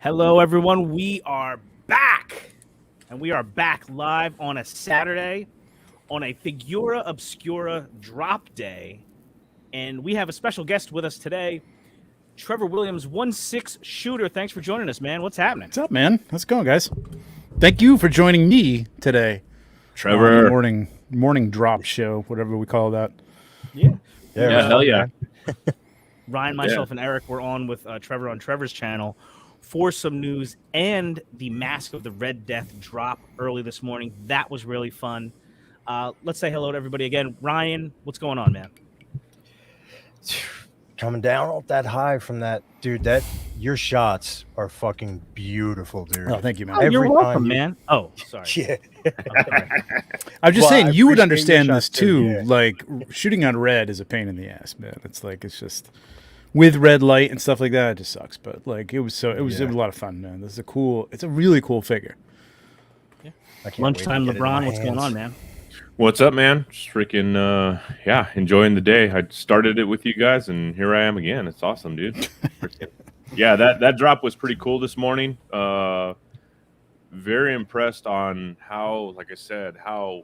Hello, everyone. We are back, and we are back live on a Saturday on a Figura Obscura drop day, and we have a special guest with us today, Trevor Williams, 1-6 shooter. Thanks for joining us, man. What's happening? What's up, man? How's it going, guys? Thank you for joining me today. Trevor. Morning drop show, whatever we call that. Yeah, hell yeah. Ryan, myself, and Eric were on with Trevor on Trevor's channel for some news and the Mask of the Red Death drop early this morning. That was really fun. Let's say hello to everybody again. Ryan, what's going on, man? Coming down off that high from that, dude. That your shots are fucking beautiful, dude. Oh, thank you, man. Oh, you're welcome, man. Oh, sorry. Yeah. Okay. I'm just saying, you would understand this too. Yeah. Like, shooting on red is a pain in the ass, man. It's just with red light and stuff like that, it just sucks. But like, it was a lot of fun, man. It's a really cool figure. Yeah. Lunchtime LeBron, what's going on, man? What's up, man? Just freaking, enjoying the day. I started it with you guys, and here I am again. It's awesome, dude. Yeah, that drop was pretty cool this morning. Very impressed on how, like I said, I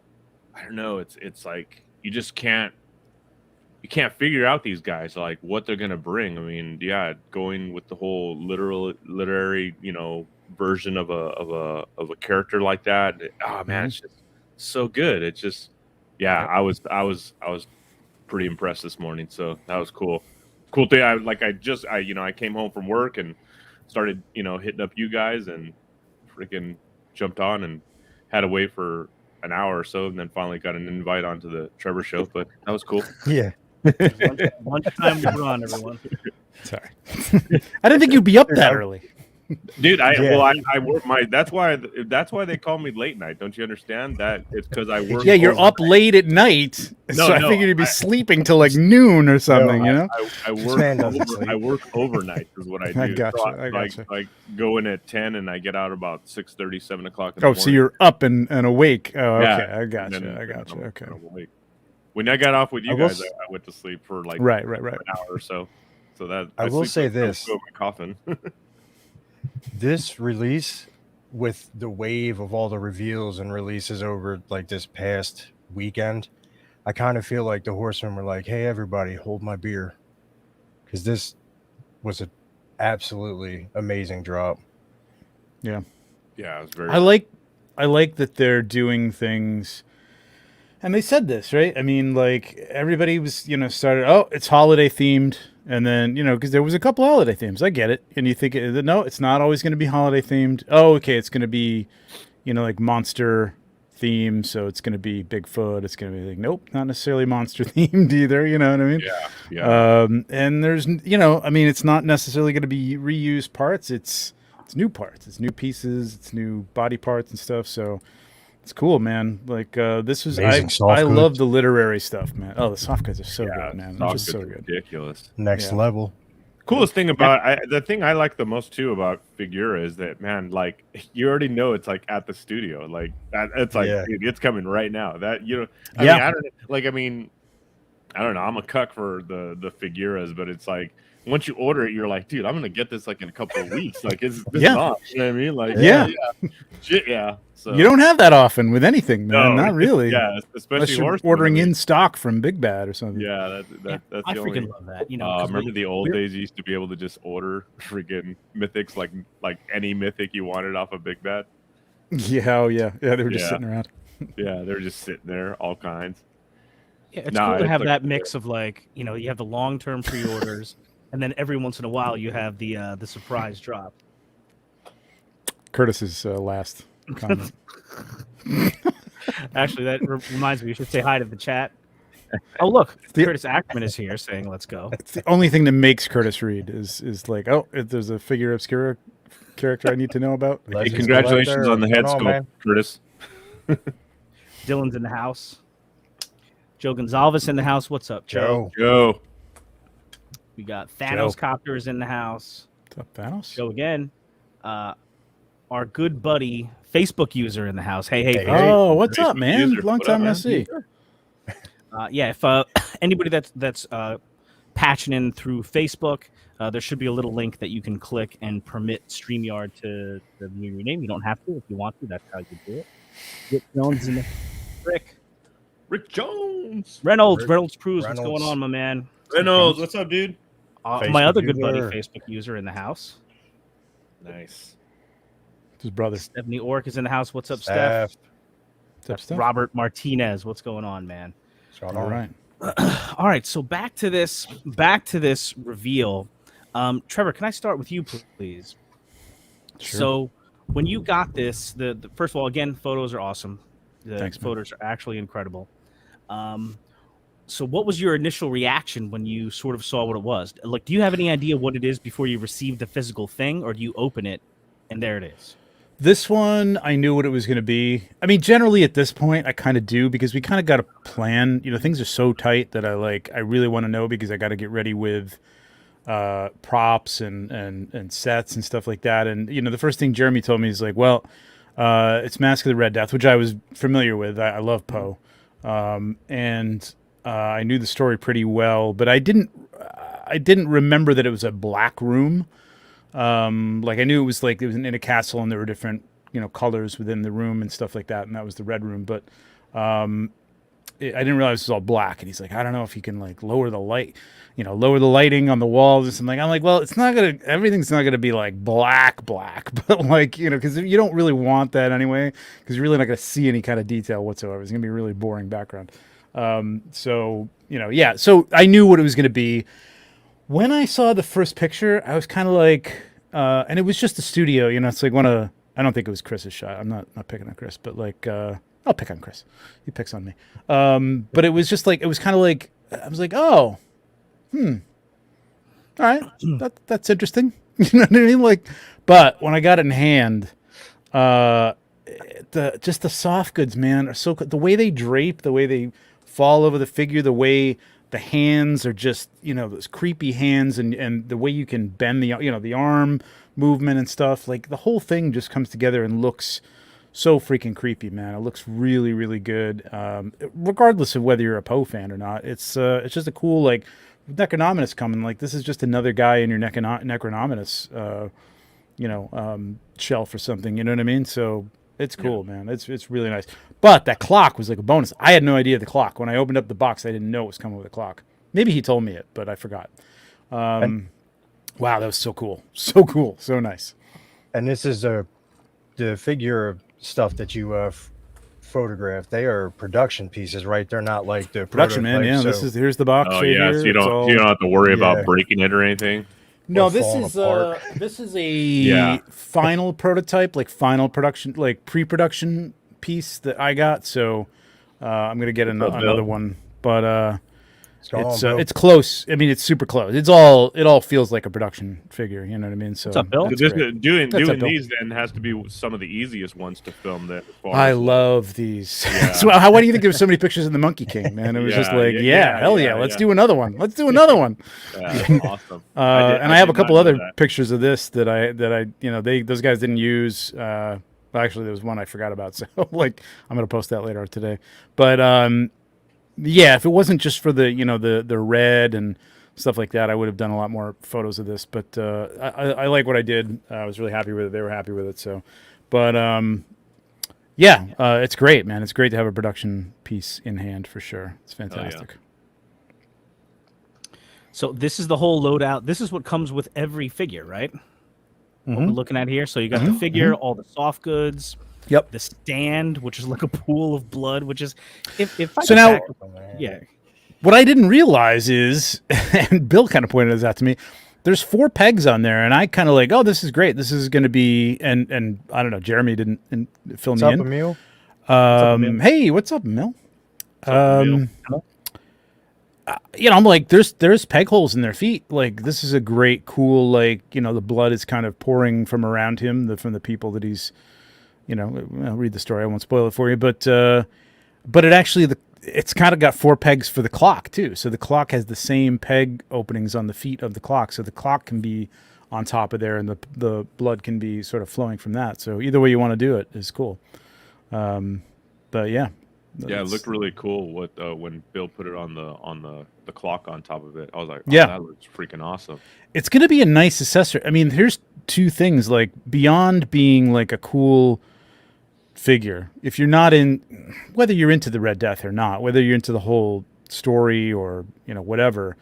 don't know, it's like you can't figure out these guys, like what they're gonna bring. I mean, yeah, going with the whole literary, version of a character like that. Oh man, it's just so good. It's just, yeah, I was pretty impressed this morning. So that was cool thing. I came home from work and started hitting up you guys and freaking jumped on and had to wait for an hour or so, and then finally got an invite onto the Trevor show. But that was cool. Yeah. Lunchtime LeBron, everyone. Sorry, I didn't think you'd be up that early. Dude, I work that's why they call me late night. Don't you understand that? It's because I work. Yeah, you're up late at night, I figured you'd be sleeping till like noon or something. I work overnight is what I do. I gotcha. I go in at 10 and I get out about 6:30, 7 o'clock. So you're up and awake. Oh, okay, yeah, I gotcha. Okay. When I got off with you guys, I went to sleep for like right. an hour or so. So that I will say this. My coffin. This release, with the wave of all the reveals and releases over like this past weekend, I kind of feel like the Horsemen were like, "Hey, everybody, hold my beer," because this was an absolutely amazing drop. Yeah, yeah, it was very. I like that they're doing things, and they said this, right? I mean, like everybody was, started. Oh, it's holiday themed. And then, because there was a couple holiday themes. I get it. And you think, no, it's not always going to be holiday themed. Oh, okay, it's going to be, like monster themed. So it's going to be Bigfoot. It's going to be like, nope, not necessarily monster themed either. You know what I mean? Yeah. And there's, it's not necessarily going to be reused parts. It's new parts. It's new pieces. It's new body parts and stuff. So it's cool, man. Like this was I love the literary stuff, man. Oh, the soft goods are so good, man. They're just so good. Ridiculous. Next level. Coolest thing about the thing I like the most too about Figura is that, man, like you already know it's like at the studio, like it's like dude, it's coming right now. That I don't know. I'm a cuck for the Figuras, but it's like once you order it, you're like, dude, I'm gonna get this like in a couple of weeks. Like it's on. You know what I mean? Like shit, yeah. So you don't have that often with anything, man. Not really. Yeah, especially ordering in stock from Big Bad or something. Yeah, that's I freaking love that. Remember the old days? You used to be able to just order freaking mythics, like any mythic you wanted off of Big Bad. Yeah, they were just sitting around. Yeah, they were just sitting there, all kinds. Yeah, it's cool to have that mix of like, you have the long-term pre-orders, and then every once in a while you have the surprise drop. Curtis's last comment. Actually, that reminds me, we should say hi to the chat. Oh, look, Curtis Ackerman is here saying, let's go. It's the only thing that makes Curtis read is like, oh, if there's a Figura Obscura character I need to know about. Hey, congratulations on the head sculpt, Curtis. Dylan's in the house. Joe Gonzalez in the house. What's up, Joe? Joe. We got Thanos Copters in the house. What's up, Thanos? Joe again. Our good buddy, Facebook user in the house. Hey. Oh, what's up, man? Long time no see. If anybody that's patching in through Facebook. There should be a little link that you can click and permit StreamYard to move your name. You don't have to. If you want to, that's how you do it. Rick Jones and Rick Jones. Reynolds Cruz. What's Reynolds. going on, my man? Reynolds, what's up, dude? My Facebook other good buddy, user. Facebook user in the house. Nice. His brother. Stephanie Ork is in the house. What's up, Steph? Steph. What's up, Steph? Robert Martinez. What's going on, man? What's going All on? right. All right, so back to this reveal. Trevor, can I start with you, please? Sure. So when you got this, the first of all, again, photos are awesome. The Thanks, man. photos are actually incredible. So what was your initial reaction when you sort of saw what it was? Like, do you have any idea what it is before you received the physical thing, or do you open it and there it is? This one, I knew what it was going to be. I mean, generally at this point, I kind of do because we kind of got a plan. You know, things are so tight that I really want to know because I got to get ready with props and sets and stuff like that. And, you know, the first thing Jeremy told me is like, well, it's Mask of the Red Death, which I was familiar with. I love Poe. And I knew the story pretty well, but I didn't remember that it was a black room. Like I knew it was in a castle and there were different, you know, colors within the room and stuff like that. And that was the red room. But, I didn't realize it was all black. And he's like, I don't know if you can like lower the lighting on the walls or something. I'm like, well, everything's not going to be like black, but like, you know, cause you don't really want that anyway, cause you're really not going to see any kind of detail whatsoever. It's going to be a really boring background. So, you know, yeah. So I knew what it was going to be. When I saw the first picture, I was kind of like, and it was just a studio, you know, it's like I don't think it was Chris's shot. I'm not picking on Chris, but like, I'll pick on Chris. He picks on me. But it was just like, it was kind of like, I was like, oh, all right. That's interesting. You know what I mean? Like, but when I got it in hand, just the soft goods, man, are so good. The way they drape, the way they fall over the figure, the way the hands are just, you know, those creepy hands and the way you can bend the arm movement and stuff, like the whole thing just comes together and looks so freaking creepy, man. It looks really, really good. Regardless of whether you're a Poe fan or not, it's just a cool, like, Necronominus coming, like this is just another guy in your Necronominus, shelf or something, you know what I mean? So it's cool, man. It's really nice. But that clock was like a bonus. I had no idea the clock. When I opened up the box, I didn't know it was coming with a clock. Maybe he told me it, but I forgot. Wow, that was so cool. So cool. So nice. And this is the figure stuff that you photographed. They are production pieces, right? They're not like the Production, man. Yeah, prototype, so here's the box. Oh right yeah, here. so you don't have to worry about breaking it or anything. No, or this falling is apart. this is a final prototype, like final production, like pre-production piece that I got. So I'm gonna get another one, but it's close. I mean, it's super close. It all feels like a production figure. You know what I mean? So What's up, Bill? that's Doing great. doing Bill. these then has to be some of the easiest ones to film. That I love these. Yeah. So why do you think there were so many pictures of the Monkey King, man? It was just like, hell yeah, let's do another one. Let's do another one. That's awesome. And I have a did couple not know other that. pictures of this that I those guys didn't use. Well, actually, there was one I forgot about, so like I'm gonna post that later today. But yeah, if it wasn't just for the red and stuff like that, I would have done a lot more photos of this. But I like what I did. I was really happy with it. They were happy with it. So, but it's great, man. It's great to have a production piece in hand for sure. It's fantastic. So this is the whole loadout. This is what comes with every figure, right? What we're looking at here. So you got the figure, all the soft goods. Yep. The stand, which is like a pool of blood, which is if I So go now- back- yeah. What I didn't realize is, and Bill kind of pointed this out to me, there's 4 pegs on there, and I kind of like, oh, this is great. This is going to be, and I don't know, Jeremy didn't fill What's me up, in. Emil? Hey, what's up, Emil? Emil? I'm like, there's peg holes in their feet. Like, this is a great, cool, like, the blood is kind of pouring from around him, from the people that he's, I'll read the story. I won't spoil it for you, but it actually, it's kind of got 4 pegs for the clock too. So the clock has the same peg openings on the feet of the clock. So the clock can be on top of there and the blood can be sort of flowing from that. So either way you want to do it is cool. But yeah, Yeah, it looked really cool. When Bill put it on the clock on top of it, I was like, oh, Yeah. that looks freaking awesome. It's going to be a nice accessory. I mean, here's two things, like beyond being like a cool figure. If you're not whether you're into the Red Death or not, whether you're into the whole story or whatever,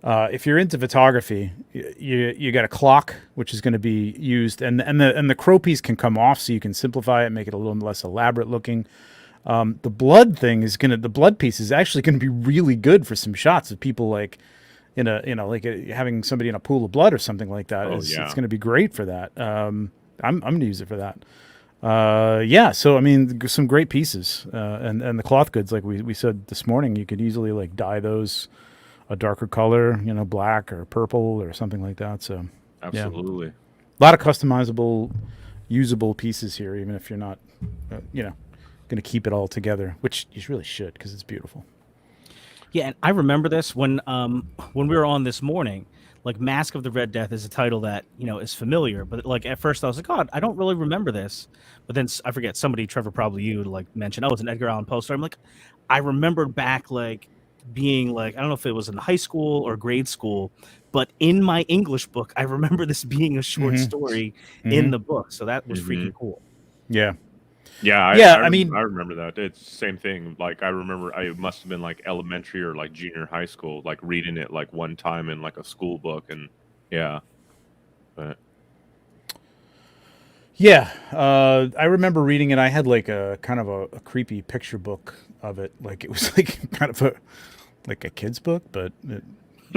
if you're into photography, you got a clock which is going to be used, and the crow piece can come off, so you can simplify it, make it a little less elaborate looking. The the blood piece is actually going to be really good for some shots of people like having somebody in a pool of blood or something like that. Oh, It's yeah. going to be great for that. I'm going to use it for that. So I mean, some great pieces, and the cloth goods, like we said this morning, you could easily like dye those a darker color, black or purple or something like that. So Absolutely. a lot of customizable, usable pieces here, even if you're not, going to keep it all together, which you really should, because it's beautiful. Yeah, and I remember this when we were on this morning. Like, Mask of the Red Death is a title that is familiar, but like at first I was like, God, I don't really remember this. But then I forget, somebody, Trevor, probably you, like mentioned, oh, it's an Edgar Allan Poe story. I'm like, I remembered back like being like, I don't know if it was in high school or grade school, but in my English book, I remember this being a short story in the book. So that was freaking cool. Yeah. Yeah, I mean, I remember that. It's the same thing. Like, I remember I must have been like elementary or like junior high school, like reading it like one time in like a school book, and yeah. But yeah, I remember reading it. I had like a kind of a creepy picture book of it. Like, it was like kind of a kid's book, but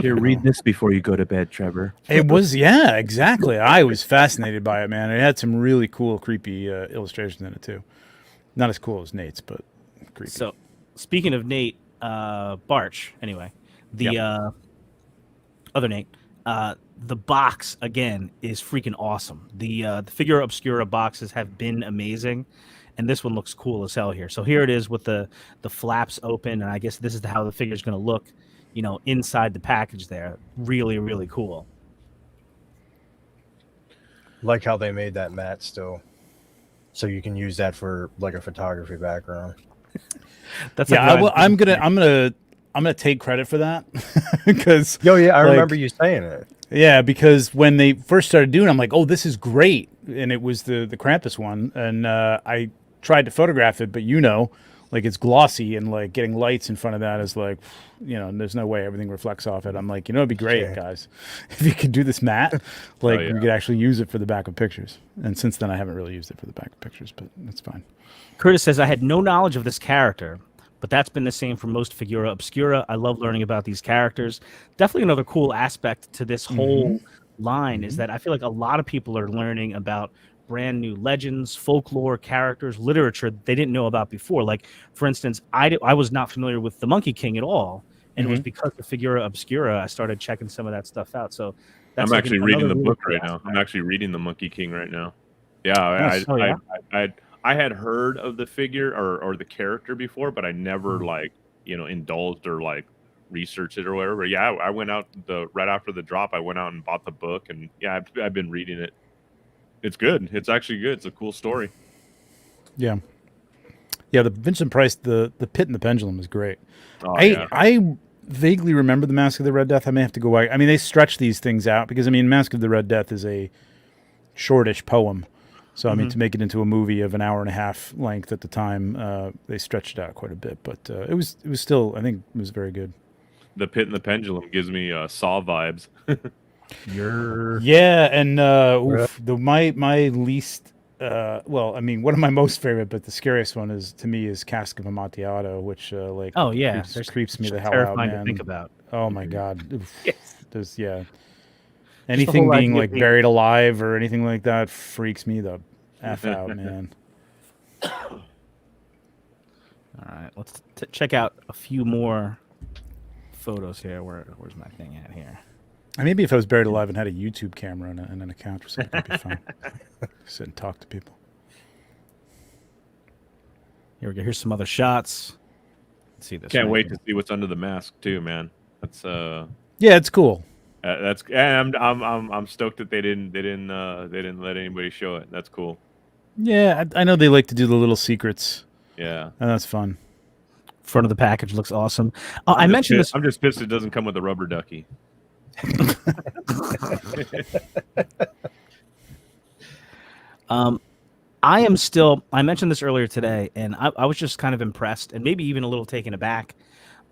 Here, read this before you go to bed, Trevor. it was, yeah, exactly. I was fascinated by it, man. It had some really cool, creepy illustrations in it too. Not as cool as Nate's, but creepy. So, speaking of Nate Barch, anyway, the other Nate, the box again is freaking awesome. The Figura Obscura boxes have been amazing, and this one looks cool as hell here. So here it is with the flaps open, and I guess this is how the figure's going to look, inside the package there. Really, really cool. Like how they made that mat still, so you can use that for like a photography background. That's I'm gonna take credit for that because I remember you saying it. Yeah, because when they first started doing it, I'm like, oh, this is great. And it was the Krampus one. And I tried to photograph it, but like it's glossy, and like getting lights in front of that is like, there's no way everything reflects off it. I'm like, it'd be great, guys, if you could do this matte, like we could actually use it for the back of pictures. And since then, I haven't really used it for the back of pictures, but that's fine. Curtis says, I had no knowledge of this character, but that's been the same for most Figura Obscura. I love learning about these characters. Definitely another cool aspect to this whole line is that I feel like a lot of people are learning about brand new legends, folklore, characters, literature they didn't know about before. Like, for instance, I was not familiar with the Monkey King at all, and it was because of Figura Obscura I started checking some of that stuff out. So that's I'm actually reading the book really right cool now. I'm actually reading the Monkey King right now. Yeah, Nice. I had heard of the figure or the character before, but I never like indulged or like researched it or whatever. Yeah, I went out right after the drop. I went out and bought the book, and yeah, I've been reading it. It's good. It's actually good. It's a cool story. Yeah, the Vincent Price, the Pit and the Pendulum is great. Oh, I vaguely remember the Mask of the Red Death. I may have to go back. I mean, they stretch these things out because Mask of the Red Death is a shortish poem. So, I mean, to make it into a movie of an hour and a half length at the time, they stretched it out quite a bit. But it was still, I think, it was very good. The Pit and the Pendulum gives me Saw vibes. And my least, one of my most favorite, but the scariest one is Cask of Amontillado, which creeps me the hell out, terrifying man. to think about. Oh my god. Oof. Yes. Anything whole being idea like being- buried alive or anything like that freaks me the F out, man. All right, let's check out a few more photos here. Where's my thing at here? Maybe if I was buried alive and had a YouTube camera and an account or something, that'd be fun. Sit and talk to people. Here we go. Here's some other shots. Let's see this. Can't right wait here. to see what's under the mask too, man. That's Yeah, it's cool. and I'm stoked that they didn't let anybody show it. That's cool. Yeah, I know they like to do the little secrets, Yeah. and that's fun. Front of the package looks awesome. I I'm just mentioned pissed- this. I'm just pissed it doesn't come with a rubber ducky. I am still. I mentioned this earlier today, and I was just kind of impressed, and maybe even a little taken aback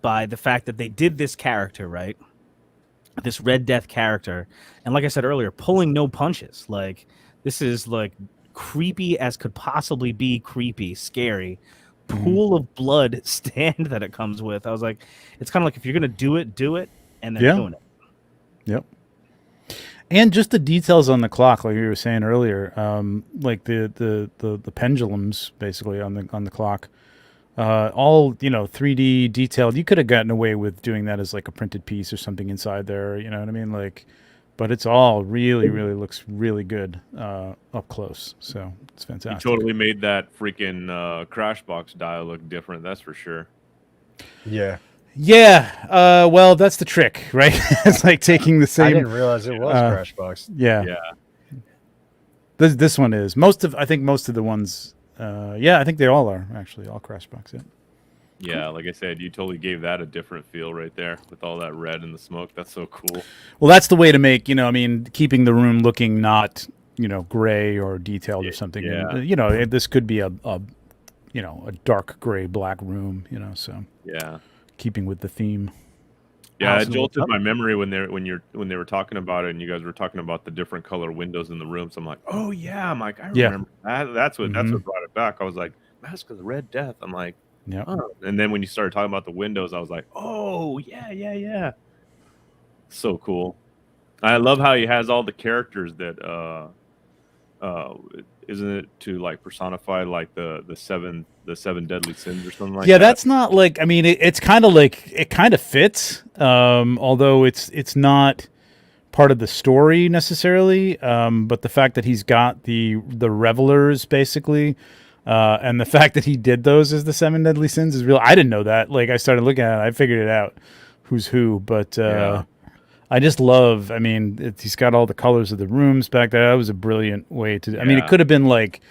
by the fact that they did this character right, this Red Death character, and like I said earlier, pulling no punches. Like this is like creepy as could possibly be creepy, scary. Pool of blood stand that it comes with. I was like, it's kind of like if you're gonna do it, and they're Yeah. doing it. Yep. And just the details on the clock, like you were saying earlier, like the pendulums basically on the clock, all 3D detailed. You could have gotten away with doing that as like a printed piece or something inside there. You know what I mean? Like, but it's all really looks really good up close. So it's You fantastic. totally made that freaking crash box dial look different. That's for sure. Yeah. Yeah. Well, that's the trick, right? It's like taking the I same. didn't realize it was Crashbox. Yeah. Yeah. This one is I think most of the ones. I think they all are actually all Crashbox. Yeah. Yeah, like I said, you totally gave that a different feel right there with all that red and the smoke. That's so cool. Well, that's the way to make, keeping the room looking not, gray or detailed or something. Yeah. And, this could be a dark gray black room, so Yeah. keeping with the theme. Yeah, Allison, it jolted what's up? my memory when they were talking about it, and you guys were talking about the different color windows in the room. So I'm like, oh yeah, I'm like, I Yeah. remember that. That's what Mhm. brought it back. I was like, Mask of the Red Death. I'm like, Yeah. oh. And then when you started talking about the windows, I was like, oh yeah. So cool. I love how he has all the characters that isn't it to like personify like the seven deadly sins or something like that? Yeah, that's not like, I mean, it's kind of like, it kind of fits, although it's not part of the story necessarily, but the fact that he's got the revelers basically, and the fact that he did those as the seven deadly sins is real. I didn't know that. Like, I started looking at it, I figured it out who's who, but Yeah. I just love, I mean, he's got all the colors of the rooms back there. That was a brilliant way to, I mean, it Yeah. could have been like,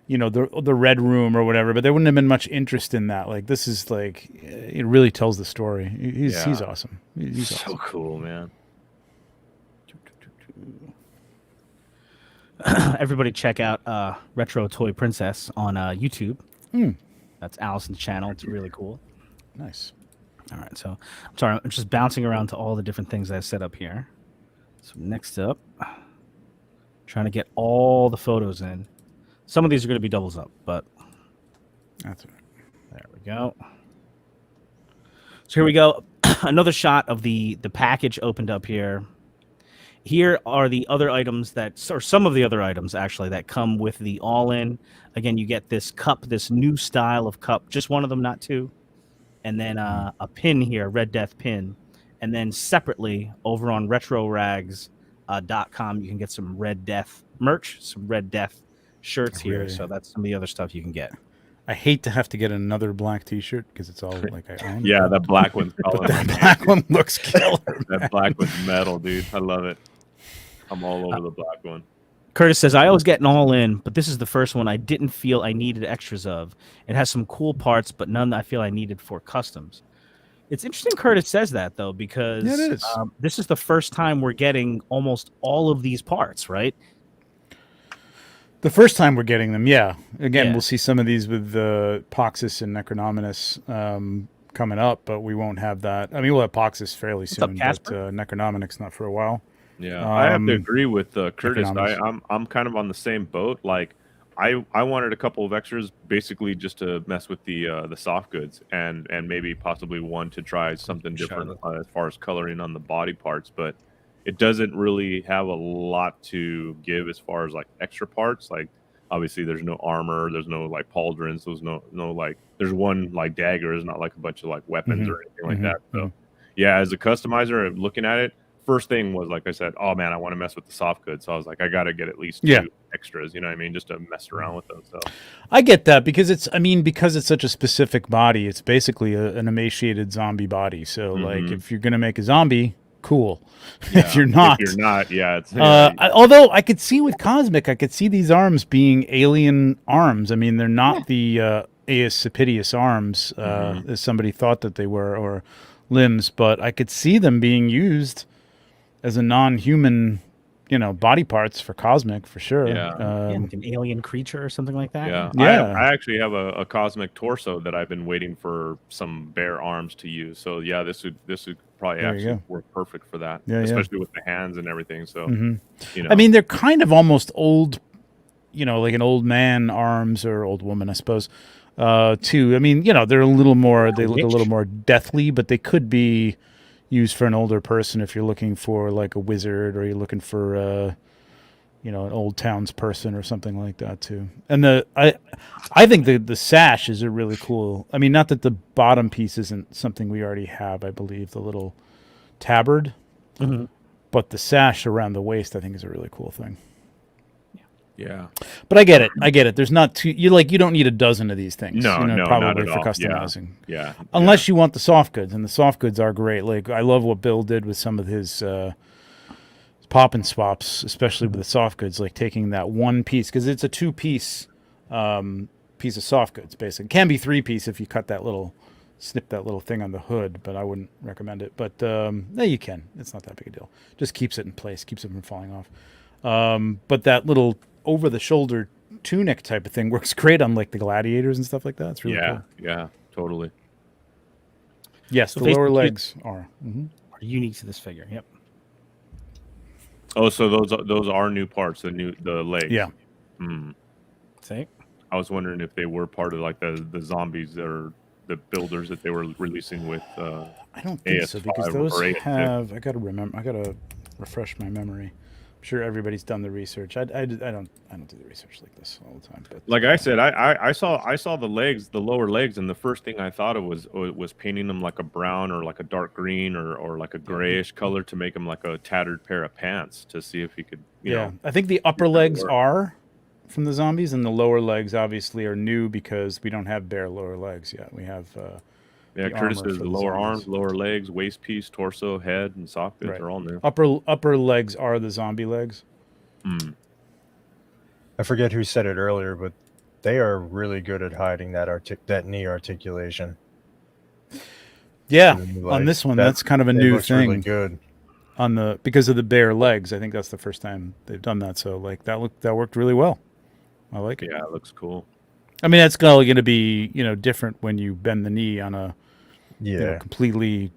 the red room or whatever, but there wouldn't have been much interest in that. Like, this is like, it really tells the story. He's Yeah. awesome. He's so awesome. cool, man. Everybody check out Retro Toy Princess on YouTube. Hmm. That's Allison's channel. It's really cool. Nice. All right, so I'm sorry, I'm just bouncing around to all the different things I set up here. So next up, trying to get all the photos in. Some of these are going to be doubles up, but That's all right. there we go. So here we go. Another shot of the package opened up here. Here are the other items or some of the other items actually that come with the all-in. Again, you get this cup, this new style of cup, just one of them, not two. And then a pin here, Red Death pin. And then separately over on retrorags.com, you can get some Red Death merch, some Red Death shirts here. Really? So that's some of the other stuff you can get. I hate to have to get another black T-shirt because it's all like I own. Yeah, that black one's But that black one looks killer. that black one's metal, dude. I love it. I'm all over the black one. Curtis says, I always get an all-in, but this is the first one I didn't feel I needed extras of. It has some cool parts, but none that I feel I needed for customs. It's interesting Curtis says that, though, because Yeah, it is. This is the first time we're getting almost all of these parts, right? The first time we're getting them, yeah. Again, Yeah. we'll see some of these with Poxus and Necronominus coming up, but we won't have that. I mean, we'll have Poxus fairly up, soon, but Casper? Necronomicus not for a while. Yeah, I have to agree with Curtis. economics. I'm kind of on the same boat. Like, I wanted a couple of extras, basically just to mess with the soft goods, and maybe possibly one to try something different as far as coloring on the body parts. But it doesn't really have a lot to give as far as like extra parts. Like, obviously, there's no armor, there's no like pauldrons, there's no like. There's one like dagger, it's not like a bunch of like weapons or anything like that. So, yeah, as a customizer, looking at it. First thing was, like I said, oh man, I want to mess with the soft goods. So I was like, I got to get at least two extras, you know what I mean? Just to mess around with them. So I get that because because it's such a specific body, it's basically an emaciated zombie body. So like, if you're going to make a zombie, cool. yeah, if you're not, yeah, it's although I could see with Cosmic, I could see these arms being alien arms. I mean, they're not the Aesopitius arms, as somebody thought that they were, or limbs, but I could see them being used as a non-human, body parts for cosmic for sure. Yeah. Like an alien creature or something like that. Yeah. Yeah. I actually have a cosmic torso that I've been waiting for some bear arms to use. So yeah, this would probably There you actually go. work perfect for that. Yeah, yeah. Especially with the hands and everything. So I mean, they're kind of almost old, like an old man arms or old woman, I suppose. Too. I mean, they're a little more. They look a little more deathly, but they could be used for an older person if you're looking for like a wizard, or you're looking for an old townsperson or something like that too. And I think the sash is a really cool. I mean, not that the bottom piece isn't something we already have. I believe the little tabard, but the sash around the waist, I think, is a really cool thing. yeah. But I get it. There's not you don't need a dozen of these things. No, no, probably not at for all. customizing. Yeah. Unless you want the soft goods, and the soft goods are great. Like I love what Bill did with some of his pop and swaps, especially with the soft goods, like taking that one piece, because it's a 2-piece piece of soft goods. Basically, it can be 3-piece if you snip that little thing on the hood, but I wouldn't recommend it. But no, you can. It's not that big a deal. Just keeps it in place, keeps it from falling off. But that little over-the-shoulder tunic type of thing works great on like the gladiators and stuff like that. It's really cool. Yeah, totally. Yes, So the lower basically- legs are. Are unique to this figure. Yep. Oh, so those are new parts, the legs. Yeah. See? I was wondering if they were part of like the zombies or the builders that they were releasing with. I don't think so, because AS5 those or AS6. have. I gotta refresh my memory. I'm sure everybody's done the research. I don't do the research like this all the time. But Like I said, I saw the legs, the lower legs, and the first thing I thought of was painting them like a brown or like a dark green or like a grayish color to make them like a tattered pair of pants to see if you could. You know, I think the upper legs work. are from the zombies, and the lower legs obviously are new because we don't have bare lower legs yet. We have. Yeah, the Curtis armor says for the the lower zombies. arms, lower legs, waist piece, torso, head, and soft goods Right. are all new. Upper legs are the zombie legs. I forget who said it earlier, but they are really good at hiding that knee articulation. Yeah, And, on like, this one, that- that's kind of a it new looks really thing good. because of the bare legs. I think that's the first time they've done that. So like that worked really well. I like it. Yeah, it looks cool. I mean, that's going to be different when you bend the knee on a Yeah. completely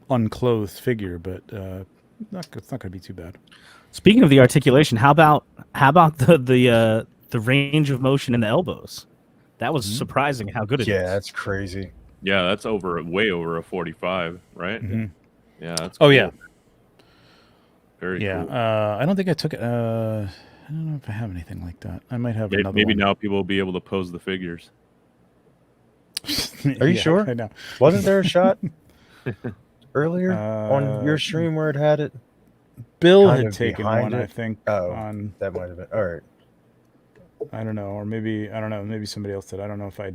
unclothed figure, but it's not going to be too bad. Speaking of the articulation, how about the range of motion in the elbows? That was surprising how good it is. Yeah, that's crazy. Yeah, that's way over a 45, right? Mhm. Yeah, that's Oh cool. yeah, Very yeah. cool. I don't think I took it. I don't know if I have anything like that. I might have another Maybe one. now people will be able to pose the figures. Are you Yeah, sure? I know. Wasn't there a shot earlier on your stream where it had it? Bill kind had of taken behind one, I it? think. Oh. On That might have been. All right. I don't know, or maybe I don't know. Maybe somebody else did. I don't know if I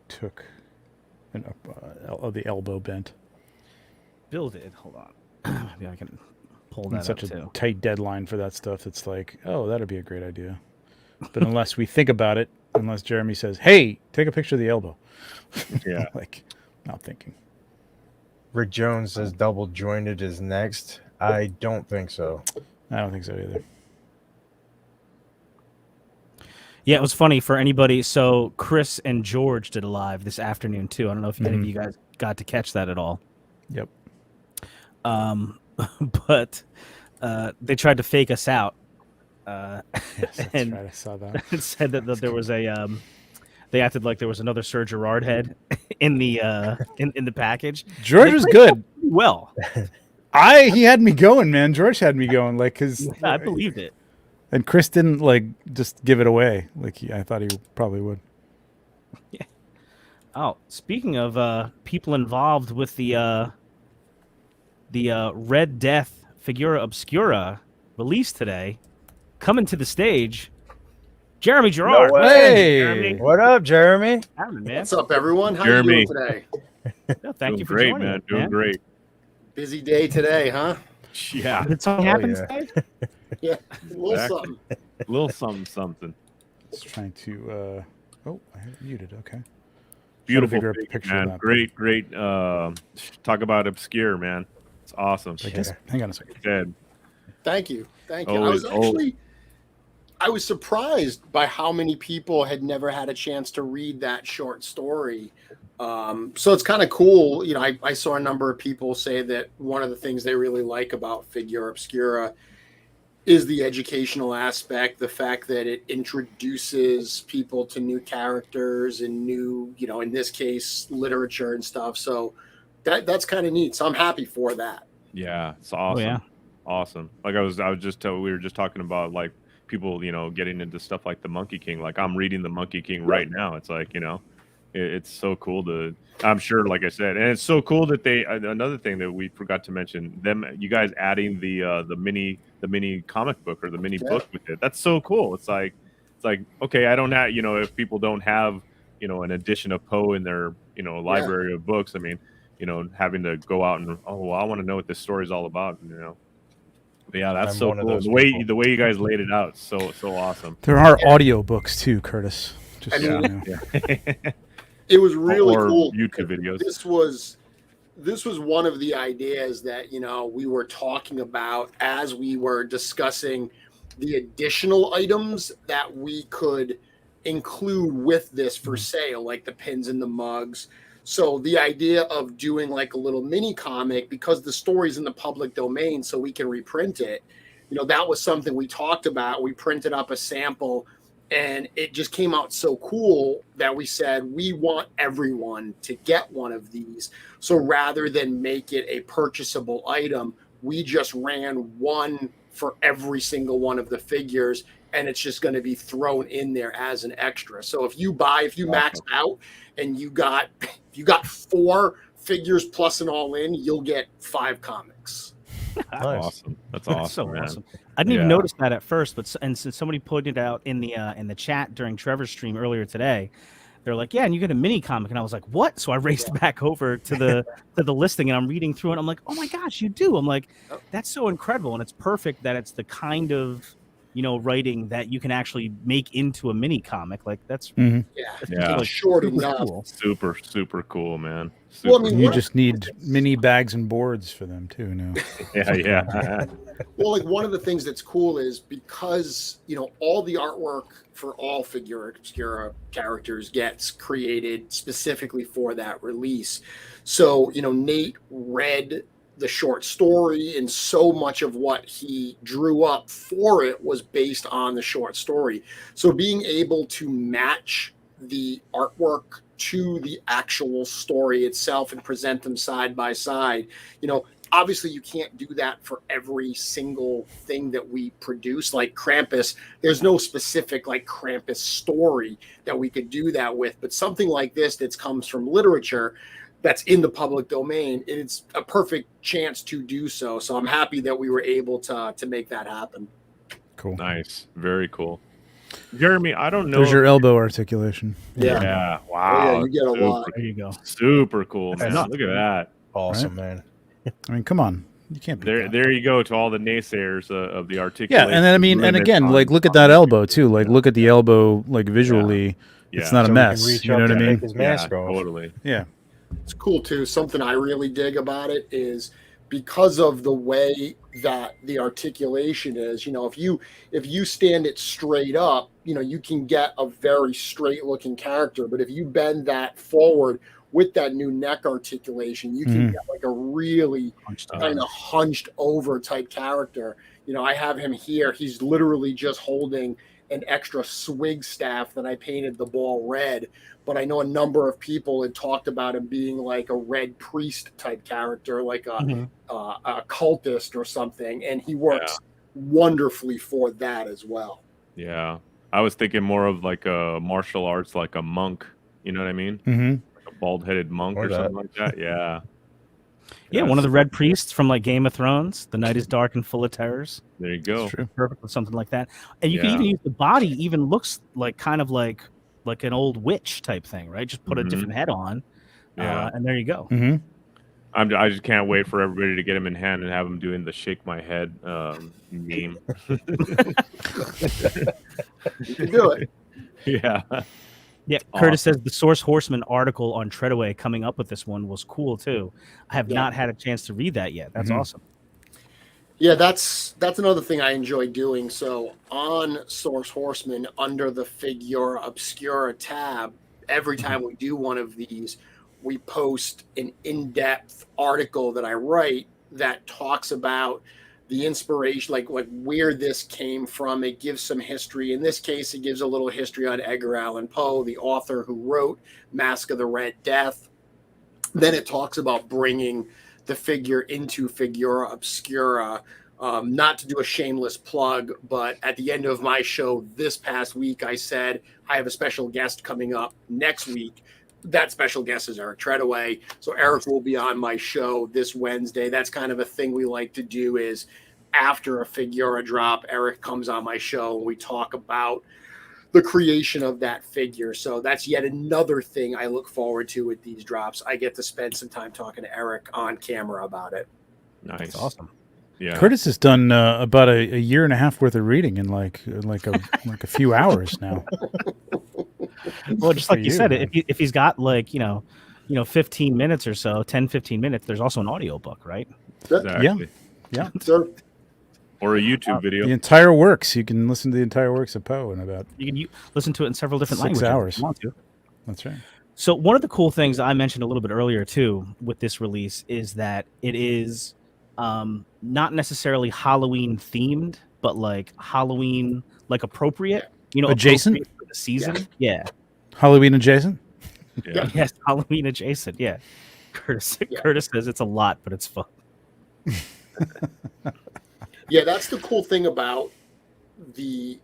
took the elbow bent. Bill did. Hold on. Maybe I can pull that It's such up a too. tight deadline for that stuff. It's like, oh, that'd be a great idea. But unless we think about it, unless Jeremy says, "Hey, take a picture of the elbow," Yeah. like, not thinking. Rick Jones says double jointed is next. I don't think so. I don't think so either. Yeah, it was funny for anybody. So Chris and George did a live this afternoon too. I don't know if any of you guys got to catch that at all. Yep. But they tried to fake us out. Yes, that's And- right. I saw that. It said that there was a they acted like there was another Sir Gerard head in the in the package. George was good. Well, He had me going, man. George had me going, like, cause I believed it. and Chris didn't like just give it away, like I thought he probably would. Oh, speaking of people involved with the Red Death Figura Obscura release today, coming to the stage, Jeremy Gerard. way. Hey! Jeremy. What up, Jeremy? Happening, man. What's up, everyone? How Jeremy. you doing today? No, thank Doing you for great, joining man. us, Doing great. Busy day today, huh? Yeah. Did something Oh, happen yeah. today? Yeah, a little Exactly. something. Little something. It's trying to. Oh, I have it muted. Okay. Beautiful bigger figure, picture of man. that. Great. Talk about obscure, man. It's awesome. I guess, hang on a second. Said, Thank you. Thank you. Always, I was surprised by how many people had never had a chance to read that short story. So it's kind of cool. You know, I saw a number of people say that one of the things they really like about Figura Obscura is the educational aspect, the fact that it introduces people to new characters and new, you know, in this case, literature and stuff. So that's kind of neat. So I'm happy for that. yeah, it's awesome. yeah. Awesome. Like we were just talking about like people, you know, getting into stuff like the Monkey King. Like I'm reading the Monkey King right now. It's like, you know, it's so cool to, I'm sure, like I said, and it's so cool that they, another thing that we forgot to mention, you guys adding the mini comic book or the mini book with it. That's so cool. It's like, okay, I don't have, you know, if people don't have, you know, an edition of Poe in their, you know, library of books, I mean, you know, having to go out and, oh, well, I want to know what this story is all about, you know. But yeah, that's I'm so one of cool. those The way people. you guys laid it out, so awesome. There are audio books too, Curtis. Just I so mean, you know. It was really Or cool. YouTube videos. This was one of the ideas that, you know, we were talking about as we were discussing the additional items that we could include with this for sale, like the pins and the mugs. So the idea of doing like a little mini comic, because the story's in the public domain, so we can reprint it, you know, that was something we talked about. We printed up a sample and it just came out so cool that we said we want everyone to get one of these. So rather than make it a purchasable item, we just ran one for every single one of the figures, and it's just going to be thrown in there as an extra. So if you max out and you got 4 figures plus an all in, you'll get 5 comics. Nice. Awesome. That's awesome, That's so man. awesome. I didn't even notice that at first, but since somebody pointed it out in the chat during Trevor's stream earlier today, they're like, "Yeah, and you get a mini comic," and I was like, "What?" So I raced back over to the listing, and I'm reading through it. I'm like, "Oh my gosh, you do!" I'm like, "That's so incredible," and it's perfect that it's the kind of, you know, writing that you can actually make into a mini comic. Like that's Yeah. Short super enough. cool. Super cool, man. Well, I mean, You just need mini bags and boards for them too now. yeah. Well, like one of the things that's cool is because, you know, all the artwork for all Figura Obscura characters gets created specifically for that release. So, you know, Nate read the short story, and so much of what he drew up for it was based on the short story. So being able to match the artwork to the actual story itself and present them side by side, you know, obviously you can't do that for every single thing that we produce. Like Krampus, there's no specific like Krampus story that we could do that with, but something like this that comes from literature that's in the public domain, it's a perfect chance to do so. So I'm happy that we were able to make that happen. Cool. Nice. Very cool. Jeremy, I don't know. There's your elbow articulation. Yeah. Wow. Oh, yeah, you get a lot. There you go. Super cool, man. nuts. Look at that. Awesome, man. I mean, come on. You can't be There you go to all the naysayers of the articulation. Yeah, and then I mean, and again, like look at that elbow too. Like look at the elbow, like visually, it's not a So he can mess. reach You up know what I to mean? take his mask off. Totally. Yeah. It's cool too. Something I really dig about it is because of the way that the articulation is, you know, if you stand it straight up, you know, you can get a very straight looking character, but if you bend that forward with that new neck articulation, you can get like a really kind of hunched over type character. You know, I have him here. He's literally just holding an extra swig staff that I painted the ball red, but I know a number of people had talked about him being like a red priest type character, like a cultist or something, and he works wonderfully for that as well. Yeah. I was thinking more of like a martial arts, like a monk. You know what I mean? Mm-hmm. Like a bald-headed monk or something like that. Yeah. Yeah, one of the red priests from like Game of Thrones. The night is dark and full of terrors. There you go. Perfect with something like that. And you can even use the body. Even looks like kind of like an old witch type thing, right? Just put a different head on, and there you go. Mm-hmm. I just can't wait for everybody to get him in hand and have him doing the shake my head meme. You can do it. Yeah. Yeah, Curtis says the Source Horseman article on Treadaway coming up with this one was cool too. I have not had a chance to read that yet. That's awesome. Yeah, that's another thing I enjoy doing. So on Source Horseman, under the Figura Obscura tab, every time we do one of these, we post an in-depth article that I write that talks about the inspiration, like where this came from. It gives some history. In this case, it gives a little history on Edgar Allan Poe, the author who wrote Mask of the Red Death. Then it talks about bringing the figure into Figura Obscura. Not to do a shameless plug, but at the end of my show this past week, I said I have a special guest coming up next week. That special guest is Eric Treadaway. So Eric will be on my show this Wednesday. That's kind of a thing we like to do, is after a Figura drop, Eric comes on my show and we talk about the creation of that figure. So that's yet another thing I look forward to with these drops. I get to spend some time talking to Eric on camera about it. Nice. That's awesome. Yeah. Curtis has done about a year and a half worth of reading in like a few hours now. Well, just like you said, man. if he's got like, 15 minutes or so, 10, 15 minutes, there's also an audiobook, right? Exactly. Yeah. Sure. Or a YouTube video. The entire works. You can listen to the entire works of Poe in about You can listen to it in several different 6 languages hours. if you want to. That's right. So one of the cool things that I mentioned a little bit earlier too with this release is that it is not necessarily Halloween themed, but like Halloween like appropriate, Adjacent? appropriate for the season. Yeah. Halloween adjacent. Yeah. Yes, Halloween adjacent. Yeah. Curtis says it's a lot, but it's fun. Yeah, that's the cool thing about the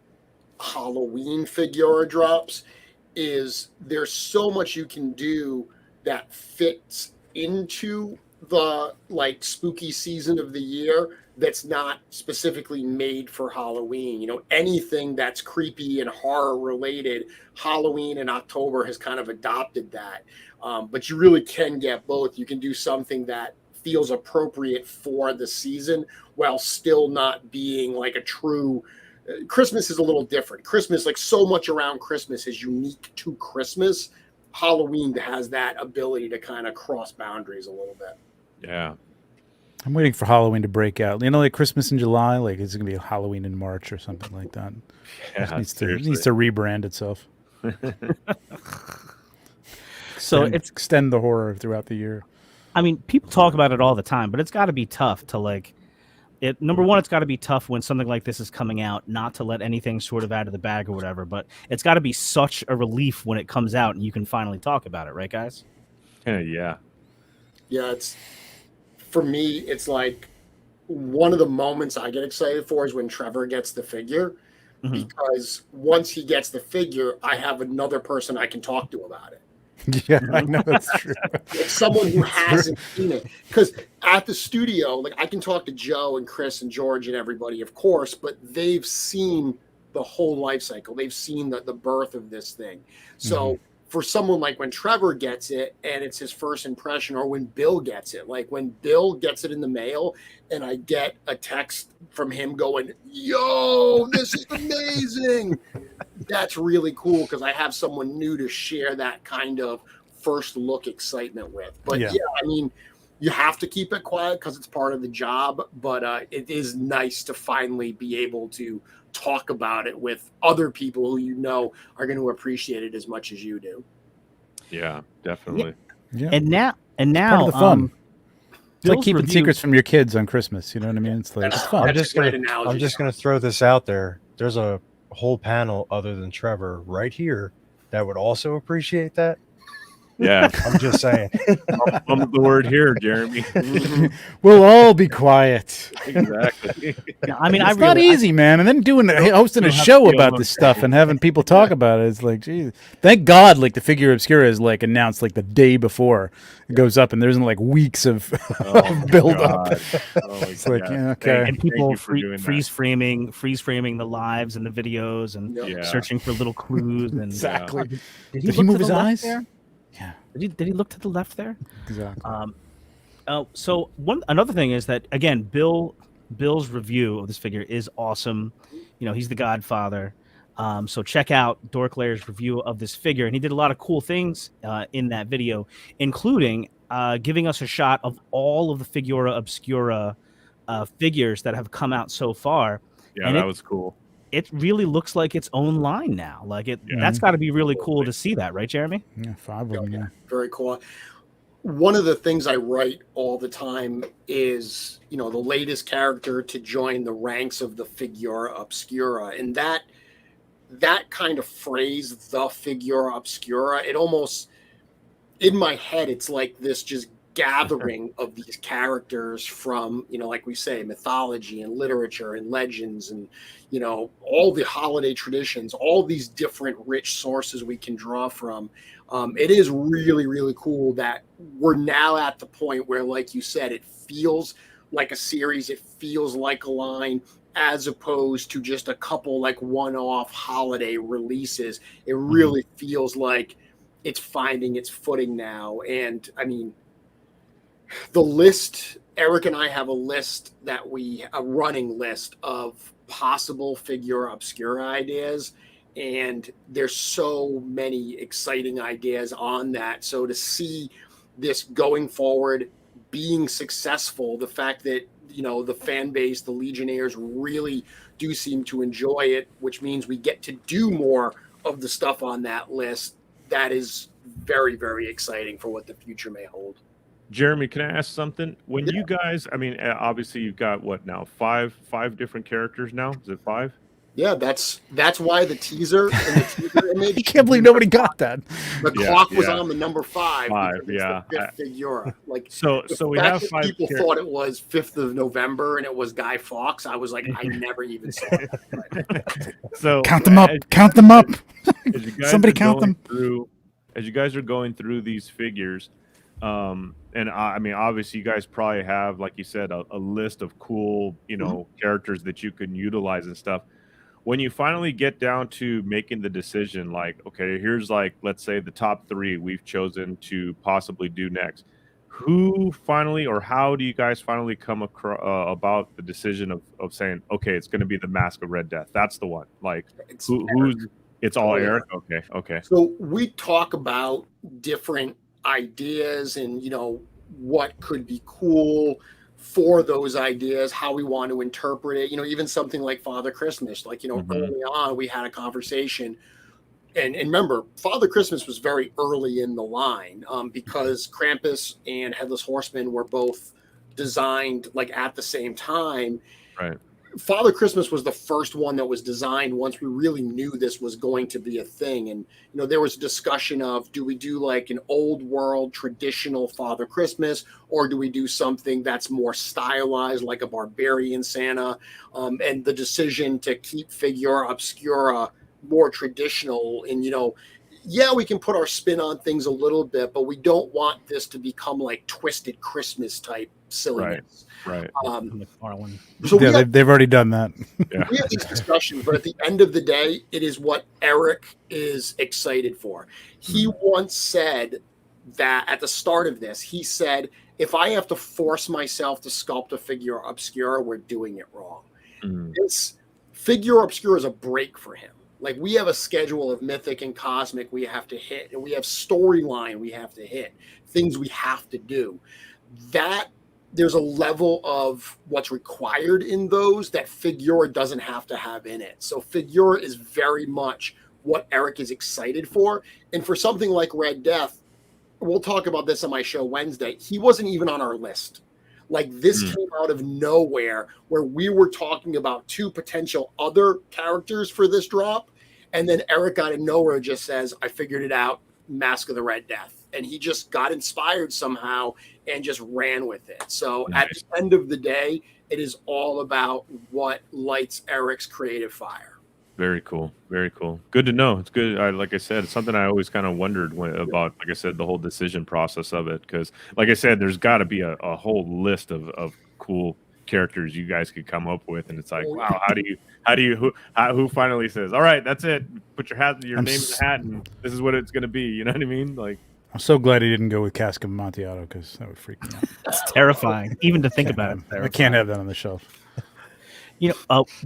Halloween Figura drops, is there's so much you can do that fits into the like spooky season of the year that's not specifically made for Halloween. Anything that's creepy and horror related, Halloween in October has kind of adopted that. But you really can get both. You can do something that feels appropriate for the season while still not being like a true Christmas is a little different. Christmas, like so much around Christmas is unique to Christmas. Halloween has that ability to kind of cross boundaries a little bit. Yeah. I'm waiting for Halloween to break out. Like Christmas in July, like it's gonna be Halloween in March or something like that. Yeah. It needs to rebrand itself. So it's extend the horror throughout the year. I mean, people talk about it all the time, but it's got to be tough to like it. Number one, it's got to be tough when something like this is coming out, not to let anything sort of out of the bag or whatever. But it's got to be such a relief when it comes out and you can finally talk about it, right, guys? Yeah. Yeah, for me, it's like one of the moments I get excited for is when Trevor gets the figure, because once he gets the figure, I have another person I can talk to about it. Yeah, I know that's true. Like someone who hasn't seen it, because at the studio, like I can talk to Joe and Chris and George and everybody, of course, but they've seen the whole life cycle. They've seen the birth of this thing. So for someone like when Trevor gets it and it's his first impression, or when Bill gets it, like when Bill gets it in the mail and I get a text from him going, "Yo, this is amazing." That's really cool because I have someone new to share that kind of first look excitement with. But yeah, I mean, you have to keep it quiet because it's part of the job, but it is nice to finally be able to talk about it with other people who are going to appreciate it as much as you do. Yeah, definitely. Yeah. And now part of the fun. It's like Bill's keeping review- secrets from your kids on Christmas. You know what I mean? It's like it's fun. That's a great analogy. I'm just gonna throw this out there. There's a whole panel other than Trevor right here that would also appreciate that. Yeah. I'm just saying. I'm the word here, Jeremy. We'll all be quiet. Exactly. Yeah, I mean, It's not easy, man. And then hosting a show about this stuff and having people talk about it. It's like, geez. Thank God, like the Figura Obscura is like announced like the day before it goes up, and there isn't like weeks of build up. It's like, yeah, okay. And people doing freeze framing the lives and the videos and Yeah. searching for little clues. And Exactly. Did Did he look move to his the left eyes? there? Yeah. Did he look to the left there? Exactly. So another thing is that again, Bill's review of this figure is awesome. He's the Godfather. So check out Dork Layer's review of this figure, and he did a lot of cool things in that video, including giving us a shot of all of the Figura Obscura figures that have come out so far. Yeah, And that was cool. it really looks like its own line now. Like Yeah. that's got to be really cool to see that, right, Jeremy? Yeah, 5 of them. Yeah. Very cool. One of the things I write all the time is, the latest character to join the ranks of the Figura Obscura. And that kind of phrase, the Figura Obscura, it almost, in my head, it's like this just gathering of these characters from, like we say, mythology and literature and legends and, all the holiday traditions, all these different rich sources we can draw from. It is really, really cool that we're now at the point where, like you said, it feels like a series. It feels like a line, as opposed to just a couple like one-off holiday releases. It really feels like it's finding its footing now. And I mean, the list, Eric and I have a running list of possible Figura Obscura ideas. And there's so many exciting ideas on that. So to see this going forward, being successful, the fact that, the fan base, the Legionnaires really do seem to enjoy it, which means we get to do more of the stuff on that list. That is very, very exciting for what the future may hold. Jeremy, can I ask something? When you guys, I mean, obviously you've got what now? Five different characters now? Is it 5? Yeah, that's why the teaser and the teaser image. I can't believe nobody got that. The clock was on the number 5. 5, because yeah. it's the 5th Figura. Like, So we fact have that 5 people thought it was 5th of November and it was Guy Fawkes. I was like, I never even saw it. So Count them up. Count them up. as you guys Somebody are count going them. As you guys are going through these figures, and I mean, obviously, you guys probably have, like you said, a list of cool, characters that you can utilize and stuff. When you finally get down to making the decision, like, okay, here's like, let's say the top 3 we've chosen to possibly do next. Who finally, or how do you guys finally come across about the decision of saying, okay, it's going to be the Mask of Red Death? That's the one. Like, who's? It's all Eric. Okay. So we talk about different ideas and what could be cool for those ideas, how we want to interpret it. Even something like Father Christmas, like early on we had a conversation, and remember, Father Christmas was very early in the line, because Krampus and Headless Horseman were both designed like at the same time. Right. Father Christmas was the first one that was designed once we really knew this was going to be a thing. And, there was a discussion of, do we do like an old world traditional Father Christmas, or do we do something that's more stylized like a barbarian Santa? And the decision to keep Figura Obscura more traditional and, we can put our spin on things a little bit, but we don't want this to become like Twisted Christmas type silliness. Right. So They've already done that. Yeah. We have these discussions, but at the end of the day, it is what Eric is excited for. He once said that at the start of this, he said, if I have to force myself to sculpt a Figura Obscura, we're doing it wrong. This Figura Obscura is a break for him. Like, we have a schedule of mythic and cosmic we have to hit, and we have storyline we have to hit, things we have to do. That there's a level of what's required in those that Figura doesn't have to have in it. So Figura is very much what Eric is excited for. And for something like Red Death, we'll talk about this on my show Wednesday, he wasn't even on our list. Like, this came out of nowhere, where we were talking about 2 potential other characters for this drop. And then Eric out of nowhere just says, I figured it out, Mask of the Red Death. And he just got inspired somehow and just ran with it. So at the end of the day, it is all about what lights Eric's creative fire. Very cool. Very cool. Good to know. It's good. Like I said, it's something I always kind of wondered about, like I said, the whole decision process of it. Because, like I said, there's got to be a whole list of cool characters you guys could come up with. And it's like, wow, who finally says, all right, that's it. Put your name in the hat, and this is what it's going to be. You know what I mean? Like, I'm so glad he didn't go with Cask of Amontillado, because that would freak me out. That's terrifying. Even to think about it. I can't have that on the shelf.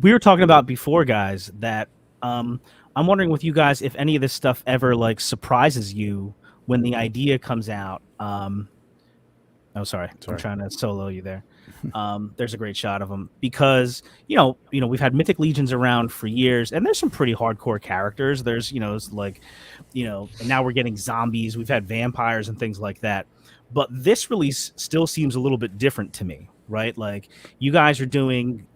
We were talking about before, guys, that I'm wondering with you guys if any of this stuff ever like surprises you when the idea comes out. Oh, sorry. I'm trying to solo you there. There's a great shot of him because we've had Mythic Legions around for years, and there's some pretty hardcore characters. There's it's like, and now we're getting zombies. We've had vampires and things like that. But this release still seems a little bit different to me, right? Like you guys are doing,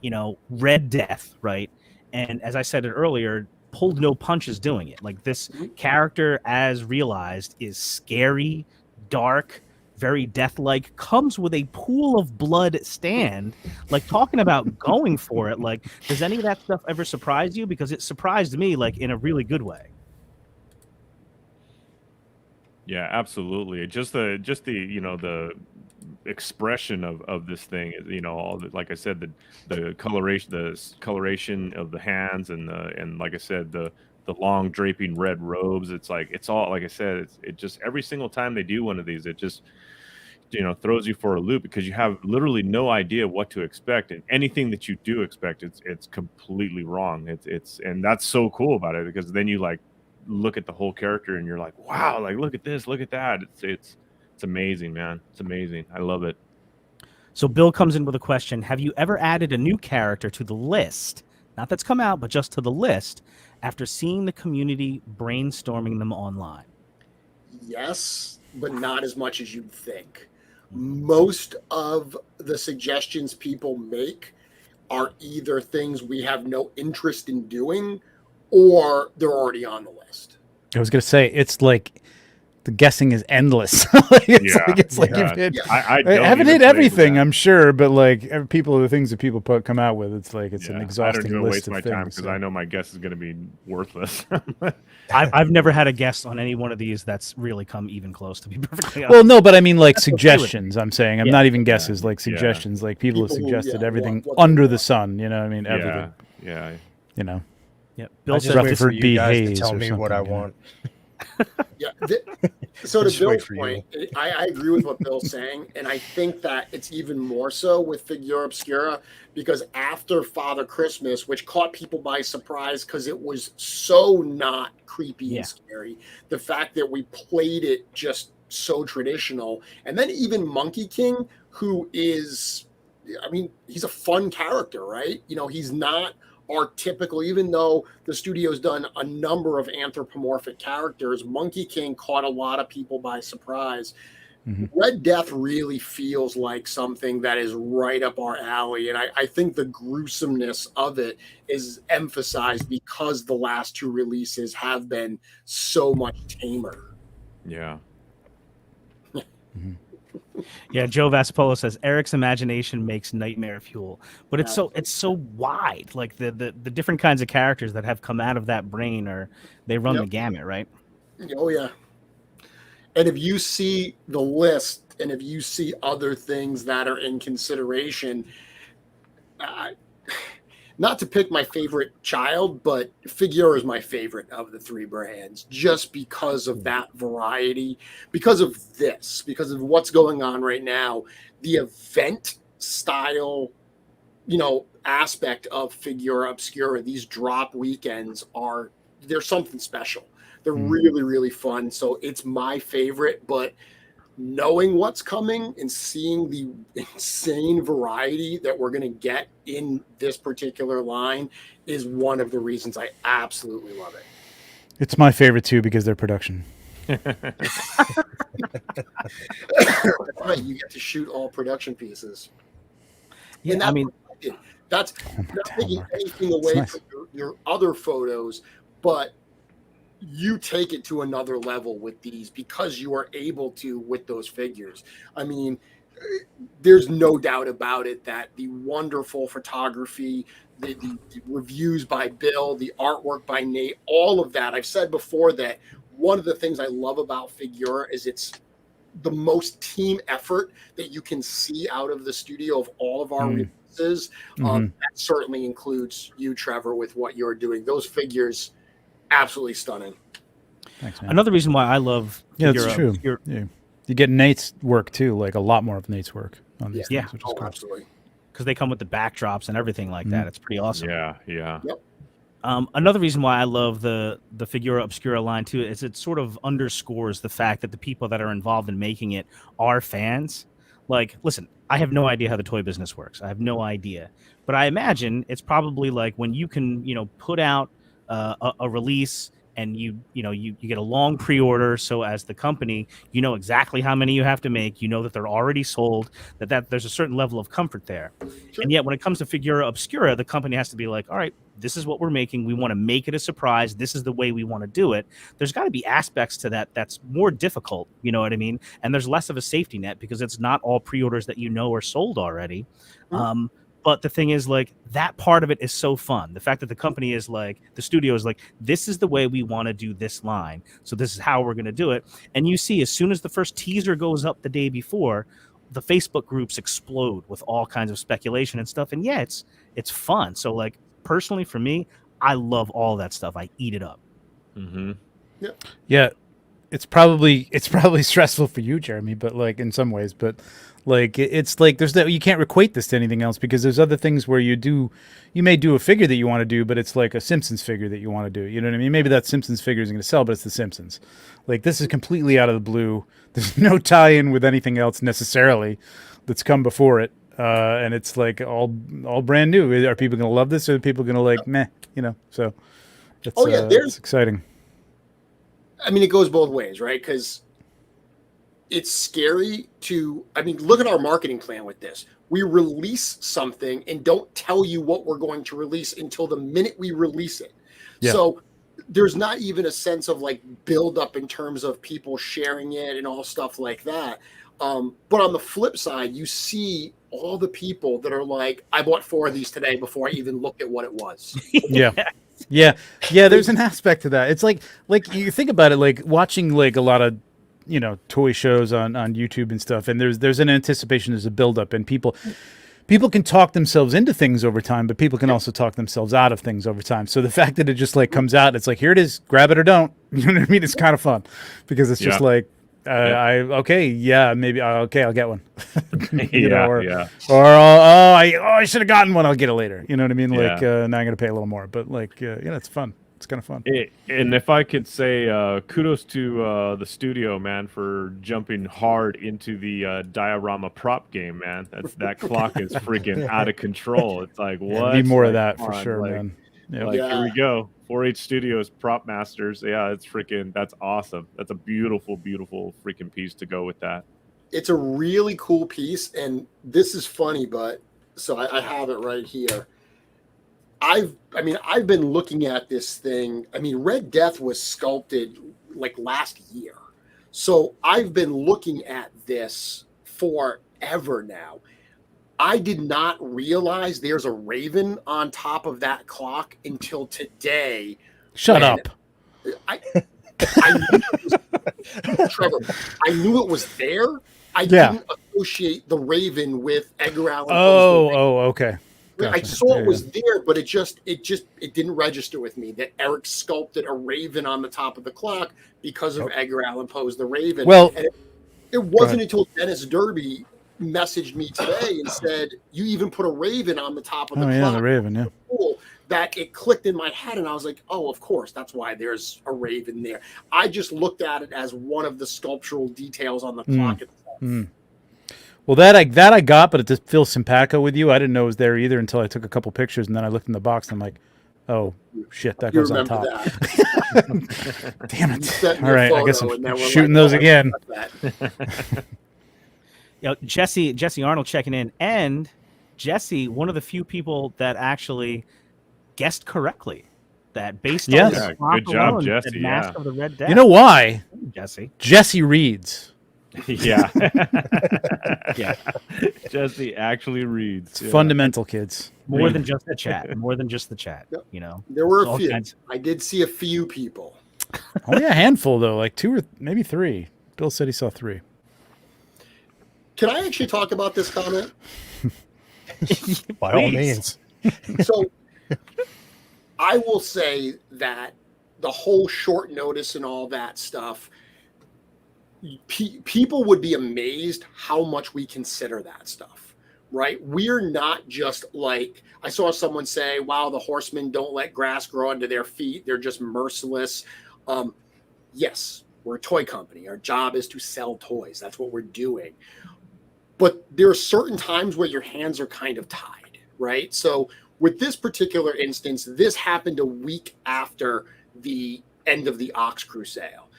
Red Death, right? And as I said it earlier, pulled no punches doing it. Like this character, as realized, is scary, dark, very death-like, comes with a pool of blood stand. Like talking about going for it. Like, does any of that stuff ever surprise you? Because it surprised me, like in a really good way. Yeah, absolutely. Just the the expression of this thing, all the, like I said, the coloration of the hands, and like I said, the long draping red robes. It's like, it's all, like I said, it just, every single time they do one of these, it just throws you for a loop, because you have literally no idea what to expect, and anything that you do expect, it's completely wrong. And that's so cool about it, because then you like look at the whole character and you're like, wow, like look at this, look at that. It's amazing, man. It's amazing. I love it. So Bill comes in with a question. Have you ever added a new character to the list? Not that's come out, but just to the list after seeing the community brainstorming them online? Yes, but not as much as you'd think. Most of the suggestions people make are either things we have no interest in doing, or they're already on the list. I was gonna say, it's like the guessing is endless. I haven't hit everything, I'm sure, but like the things that people come out with, it's like it's an exhausting I don't list waste of my things. time, because I know my guess is going to be worthless. I've never had a guess on any one of these that's really come even close, to be perfectly honest. Well, no, but I mean, like suggestions. I'm saying, I'm not even guesses, like suggestions. Yeah. Like people have suggested everything what under the sun. You know what I mean? Everything. Yeah. You know. Yeah. Bill Bill just says wait for you guys to tell me what I something, want. Yeah. So to Just wait Bill's for point, I agree with what Bill's saying, and I think that it's even more so with Figura Obscura, because after Father Christmas, which caught people by surprise because it was so not creepy and scary, the fact that we played it just so traditional, and then even Monkey King, who is, I mean, he's a fun character, right? He's not our typical, even though the studio's done a number of anthropomorphic characters, Monkey King caught a lot of people by surprise. Mm-hmm. Red Death really feels like something that is right up our alley, and I think the gruesomeness of it is emphasized because the last two releases have been so much tamer. Yeah. Mm-hmm. Yeah, Joe Vaspolo says Eric's imagination makes nightmare fuel, but it's so wide. Like the different kinds of characters that have come out of that brain, they run the gamut, right? Oh yeah. And if you see the list, and if you see other things that are in consideration, not to pick my favorite child, but Figura is my favorite of the three brands, just because of that variety, because of what's going on right now, the event style, aspect of Figura Obscura. These drop weekends they're something special. They're really, really fun. So it's my favorite, but knowing what's coming and seeing the insane variety that we're going to get in this particular line is one of the reasons I absolutely love it. It's my favorite too, because their production. Right, you get to shoot all production pieces. Yeah, and that's not taking anything away from your other photos, but you take it to another level with these because you are able to with those figures. I mean, there's no doubt about it that the wonderful photography, the reviews by Bill, the artwork by Nate, all of that. I've said before that one of the things I love about Figura is it's the most team effort that you can see out of the studio of all of our releases. That certainly includes you, Trevor, with what you're doing. Those figures, absolutely stunning. Thanks, man. Another reason why I love Figura, that's true. Yeah. You get Nate's work too, like a lot more of Nate's work on these things, which is cool. Absolutely. Because they come with the backdrops and everything like that. It's pretty awesome. Yeah. Yep. Another reason why I love the Figura Obscura line too is it sort of underscores the fact that the people that are involved in making it are fans. Like, listen, I have no idea how the toy business works. I have no idea, but I imagine it's probably like when you can, put out a release and you get a long pre-order. So as the company, you know exactly how many you have to make. You know that they're already sold. That there's a certain level of comfort there. Sure. And yet, when it comes to Figura Obscura, the company has to be like, all right, this is what we're making. We want to make it a surprise. This is the way we want to do it. There's got to be aspects to that that's more difficult. You know what I mean? And there's less of a safety net because it's not all pre-orders that are sold already. Mm-hmm. But the thing is, like, that part of it is so fun. The fact that the company is like, the studio is like, this is the way we want to do this line. So this is how we're going to do it. And you see, as soon as the first teaser goes up the day before, the Facebook groups explode with all kinds of speculation and stuff. And yeah, it's fun. So like, personally for me, I love all that stuff. I eat it up. Mm-hmm. Yeah, it's probably stressful for you, Jeremy, but like in some ways, but like it's like there's that you can't equate this to anything else because there's other things where you may do a figure that you want to do, but it's like a Simpsons figure that you want to do. You know what I mean? Maybe that Simpsons figure isn't going to sell, but it's the Simpsons. Like this is completely out of the blue. There's no tie-in with anything else necessarily that's come before it, and it's like all brand new. Are people going to love this, or are people going to like meh? So it's, it's exciting. I mean, it goes both ways, right? Because it's scary look at our marketing plan with this. We release something and don't tell you what we're going to release until the minute we release it. Yeah. So there's not even a sense of like build up in terms of people sharing it and all stuff like that. But on the flip side, you see all the people that are like, I bought 4 of these today before I even looked at what it was. Yeah. There's an aspect to that. It's like you think about it, like watching like a lot of toy shows on YouTube and stuff, and there's an anticipation, there's a buildup, and people can talk themselves into things over time, but people can also talk themselves out of things over time. So the fact that it just like comes out, it's like, here it is, grab it or don't. You know what I mean? It's kind of fun because it's just like, I'll get one. I should have gotten one. I'll get it later. You know what I mean? Like now I'm gonna pay a little more, but like it's fun. It's kind of fun. And if I could say, kudos to the studio, man, for jumping hard into the diorama prop game, man. That clock is freaking out of control. It's like, what? Need more of that for sure, man. Here we go. 4H Studios prop masters. Yeah, that's awesome. That's a beautiful, beautiful freaking piece to go with that. It's a really cool piece, and this is funny, but so I have it right here. I've been looking at this thing. I mean, Red Death was sculpted like last year. So I've been looking at this forever now. I did not realize there's a raven on top of that clock until today. Shut up. I knew Trevor, I knew it was there. I didn't associate the raven with Edgar Allan Poe's okay. Gotcha. I saw it was there, but it didn't register with me that Eric sculpted a raven on the top of the clock because of Edgar Allan Poe's The Raven. Well, and it wasn't until Dennis Derby messaged me today and said, "You even put a raven on the top of the clock." Yeah, the raven, yeah. Cool. That it clicked in my head, and I was like, "Oh, of course, that's why there's a raven there." I just looked at it as one of the sculptural details on the clock itself. Mm. Well, that I got, but it just feels simpatico with you. I didn't know it was there either until I took a couple pictures, and then I looked in the box, and I'm like, oh, shit, that goes on top. Damn it. All right, I guess I'm shooting those again. Jesse Arnold checking in, and Jesse, one of the few people that actually guessed correctly. That based on the good job, Jesse. Mask of the Red Death. You know why? Jesse reads. Yeah. Jesse actually reads. It's fundamental, kids. More than just the chat. Yep. There were a few. I did see a few people. Only a handful, though. Like 2 or maybe 3. Bill said he saw 3. Can I actually talk about this comment? By all means. So I will say that the whole short notice and all that stuff, people would be amazed how much we consider that stuff. right? We're not just like, I saw someone say, wow, the horsemen don't let grass grow under their feet. They're just merciless. Yes, we're a toy company. Our job is to sell toys. That's what we're doing. But there are certain times where your hands are kind of tied, right? So with this particular instance, this happened a week after the end of the Ox Crew sale.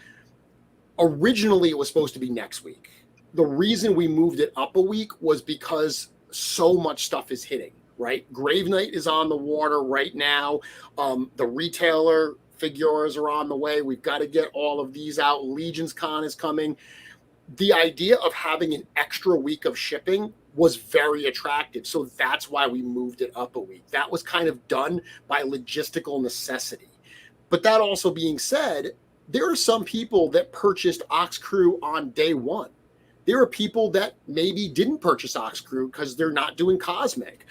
Originally, it was supposed to be next week. The reason we moved it up a week was because so much stuff is hitting, right? Grave Knight is on the water right now. The retailer figures are on the way. We've got to get all of these out. Legion's Con is coming. The idea of having an extra week of shipping was very attractive. So that's why we moved it up a week. That was kind of done by logistical necessity. But that also being said, there are some people that purchased Ox Crew on day one. There are people that maybe didn't purchase Ox Crew because they're not doing Cosmic.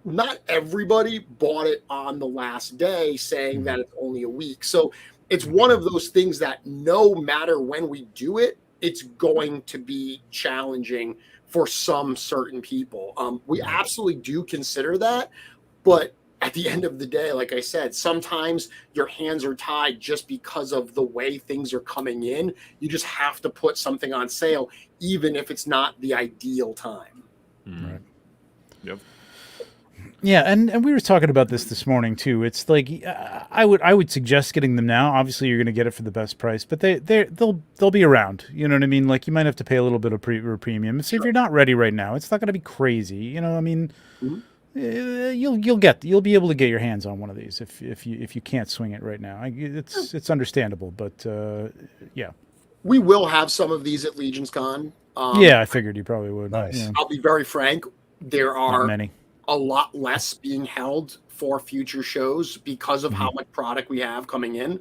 Not everybody bought it on the last day saying that it's only a week. So it's one of those things that no matter when we do it, it's going to be challenging for some certain people. We absolutely do consider that, but at the end of the day, like I said, sometimes your hands are tied just because of the way things are coming in. You just have to put something on sale, even if it's not the ideal time. Right. Yep. Yeah, and we were talking about this morning too. It's like I would suggest getting them now. Obviously, you're going to get it for the best price, but they'll be around. You know what I mean? Like you might have to pay a little bit of premium. So if you're not ready right now, it's not going to be crazy. You know, I mean, you'll be able to get your hands on one of these if you can't swing it right now. It's understandable, but yeah. We will have some of these at Legion's Con. Yeah, I figured you probably would. Nice. Yeah. I'll be very frank. There Not are many. a lot less being held for future shows because of how much product we have coming in.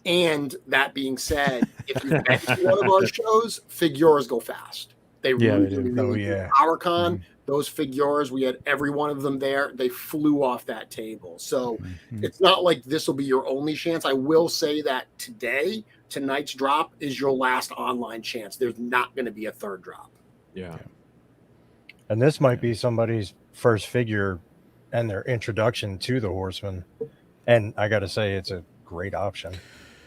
And that being said, if you've been to one of our shows, figures go fast. They really do. do. PowerCon, those figures, we had every one of them there. They flew off that table. So it's not like this will be your only chance. I will say that tonight's drop is your last online chance. There's not going to be a third drop. Yeah. And this might be somebody's first figure and their introduction to the Horseman. And I got to say, it's a great option.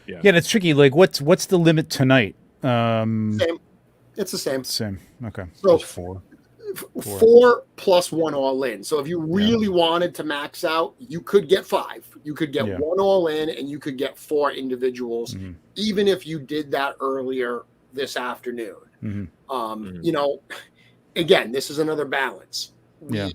Yeah, and it's tricky. Like, what's the limit tonight? Same. It's the same. Same. Okay. So Just four. 4 plus 1 all in. So if you really wanted to max out, you could get 5. You could get 1 all in, and you could get 4 individuals, even if you did that earlier this afternoon. You know, again, this is another balance. We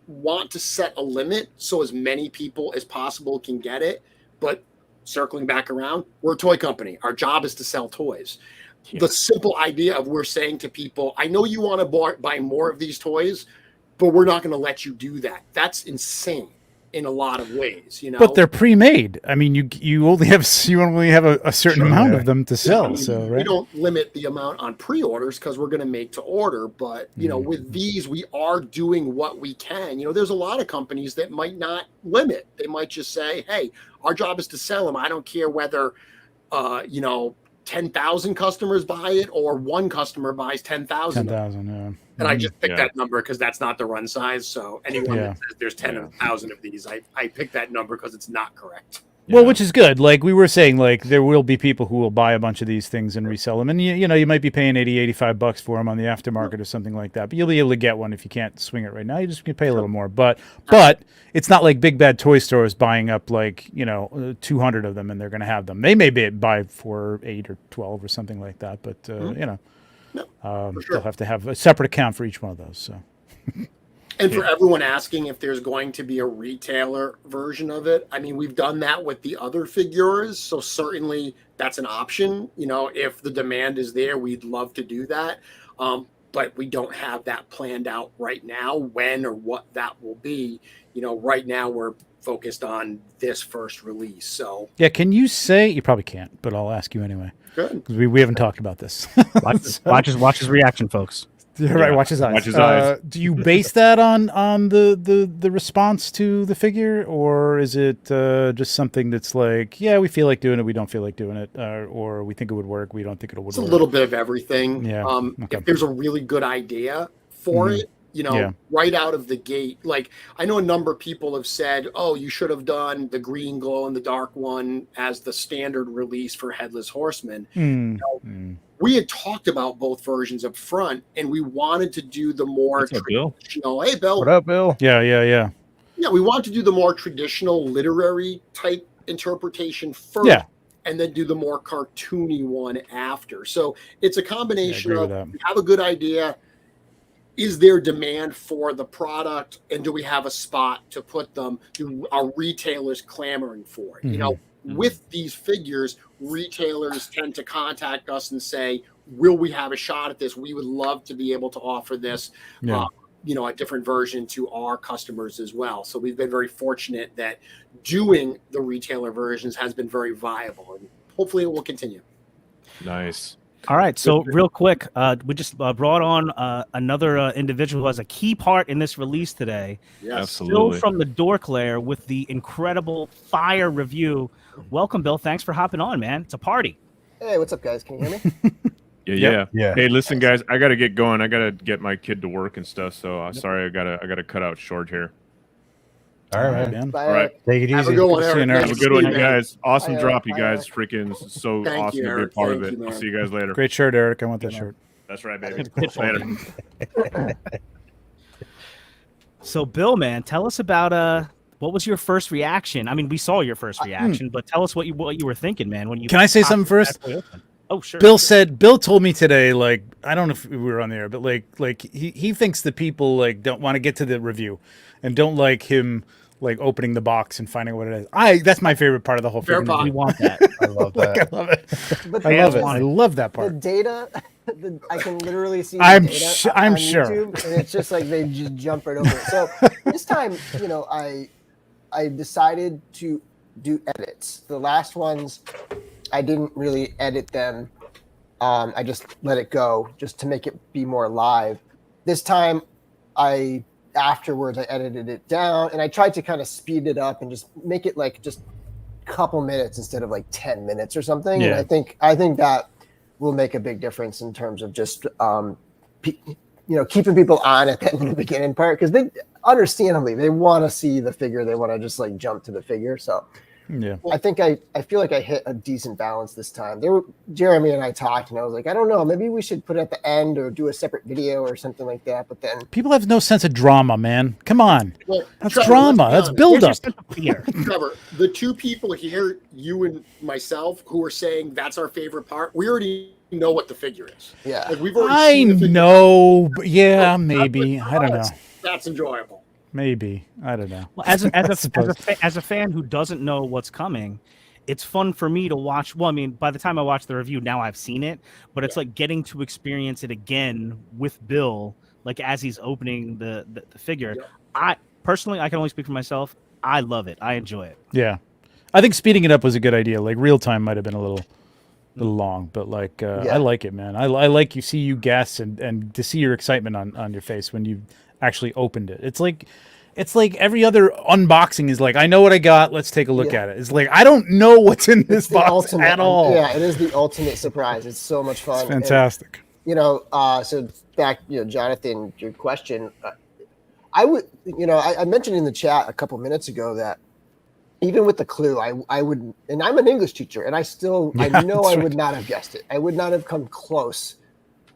want to set a limit so as many people as possible can get it. But circling back around, we're a toy company. Our job is to sell toys. The simple idea of we're saying to people, I know you want to buy more of these toys, but we're not going to let you do that. That's insane in a lot of ways, you know. But they're pre-made. I mean, you only have a certain amount of them to sell. I mean, so right? We don't limit the amount on pre-orders because we're going to make to order. But you know, with these, we are doing what we can. You know, there's a lot of companies that might not limit. They might just say, "Hey, our job is to sell them. I don't care whether, you know, 10,000 customers buy it or one customer buys 10,000. 10,000, yeah. And I just picked that number because that's not the run size. So anyone that says there's 10,000 of these, I picked that number because it's not correct. Well, which is good. Like we were saying, like there will be people who will buy a bunch of these things and resell them. And you know, you might be paying $80-85 for them on the aftermarket or something like that. But you'll be able to get one if you can't swing it right now. You just can pay a little more. But it's not like big bad toy stores buying up like, you know, 200 of them and they're going to have them. They may buy 4 or 8 or 12 or something like that. But you know, they'll have to have a separate account for each one of those. So. And for everyone asking if there's going to be a retailer version of it, I mean, we've done that with the other figures. So certainly that's an option. You know, if the demand is there, we'd love to do that. But we don't have that planned out right now, when or what that will be. You know, right now we're focused on this first release. So yeah, can you say, you probably can't, but I'll ask you anyway. Good. Because we haven't talked about this. Watch his reaction, folks. Yeah, right. Watch his eyes. Watch his eyes. Do you base that on the response to the figure, or is it just something that's like, yeah, we feel like doing it, we don't feel like doing it, or we think it would work, we don't think it would work? It's a little bit of everything. Yeah. If there's a really good idea for it, Yeah. right out of the gate. Like, I know a number of people have said, oh, you should have done the green glow and the dark one as the standard release for Headless Horseman. We had talked about both versions up front, and we wanted to do the more What's up, Bill? traditional. Hey, Bill. What up, Bill? Yeah. Yeah, we want to do the more traditional literary type interpretation first. Yeah. And then do the more cartoony one after. So it's a combination agree of with that. we have a good idea. Is there demand for the product? And do we have a spot to put them? Are retailers clamoring for it? With these figures, retailers tend to contact us and say, will we have a shot at this? We would love to be able to offer this. Yeah. A different version to our customers as well. So we've been very fortunate that doing the retailer versions has been very viable, and hopefully it will continue. Nice. All right, so real quick, we just brought on another individual who has a key part in this release today. Yes. Absolutely. Bill from the Dork Lair with the incredible fire review. Welcome, Bill. Thanks for hopping on, man. It's a party. Hey, what's up, guys? Can you hear me? Yeah. Hey, listen, guys, I gotta get going. I gotta get my kid to work and stuff. So sorry, I gotta cut out short here. All right, man. Bye, All right. Eric. Take it Have a easy. good one, See you, Eric. Eric. Have a good one, you man. guys. Awesome Bye, drop, you Eric. guys. Freaking so Thank awesome you, to be a Eric. part of Thank it. you, I'll man. see you guys later. Great shirt, Eric. I want that shirt. That's right, baby. Pitbull. Later. So, Bill, man, tell us about what was your first reaction? I mean, we saw your first reaction, but tell us what you were thinking, man. When you Can I say something first? Oh, sure. Bill told me today, like, I don't know if we were on the air, but like he thinks the people like don't want to get to the review and don't like him like opening the box and finding out what it is. That's my favorite part of the whole Fair freaking point. We review. want that. I love Like, that. I love it. But I love it. want I it. love that The part. data, I can literally see I'm the data su- on I'm sure. YouTube, and it's just like they just jump right over it. So this time, I decided to do edits. The last ones, I didn't really edit them. I just let it go just to make it be more live. This time, afterwards I edited it down, and I tried to kind of speed it up and just make it like just a couple minutes instead of like 10 minutes or something. Yeah. And I think that will make a big difference in terms of just keeping people on at the beginning part, because they understandably they want to see the figure, they want to just like jump to the figure. So Yeah. I think I feel like I hit a decent balance this time. Jeremy and I talked, and I was like, I don't know, maybe we should put it at the end or do a separate video or something like that. But then People have no sense of drama, man. Come on. Well, That's Trevor, drama. let's That's be build up. Trevor, the two people here, you and myself, who are saying that's our favorite part, we already know what the figure is. yeah, Like, we've already I seen the figure. know, but yeah, So, maybe. I don't know. That's enjoyable. Maybe. I don't know. Well, as suppose. a fan who doesn't know what's coming, it's fun for me to watch. Well, I mean, by the time I watch the review, now I've seen it, but it's like getting to experience it again with Bill, like as he's opening the figure. Yeah. I personally, I can only speak for myself. I love it. I enjoy it. Yeah. I think speeding it up was a good idea. Like real time might have been a little long, but like Yeah. I like it, man. I like you guess and to see your excitement on your face when you actually opened it. It's like every other unboxing is like, I know what I got, let's take a look Yeah. at it. It's like I don't know what's in this the box ultimate at all. Yeah, it is the ultimate surprise. It's so much fun. It's fantastic. And, so back, Jonathan, your question. I would, I mentioned in the chat a couple minutes ago that even with the clue, I would, and I'm an English teacher, and I know that's I right. would not have guessed it. I would not have come close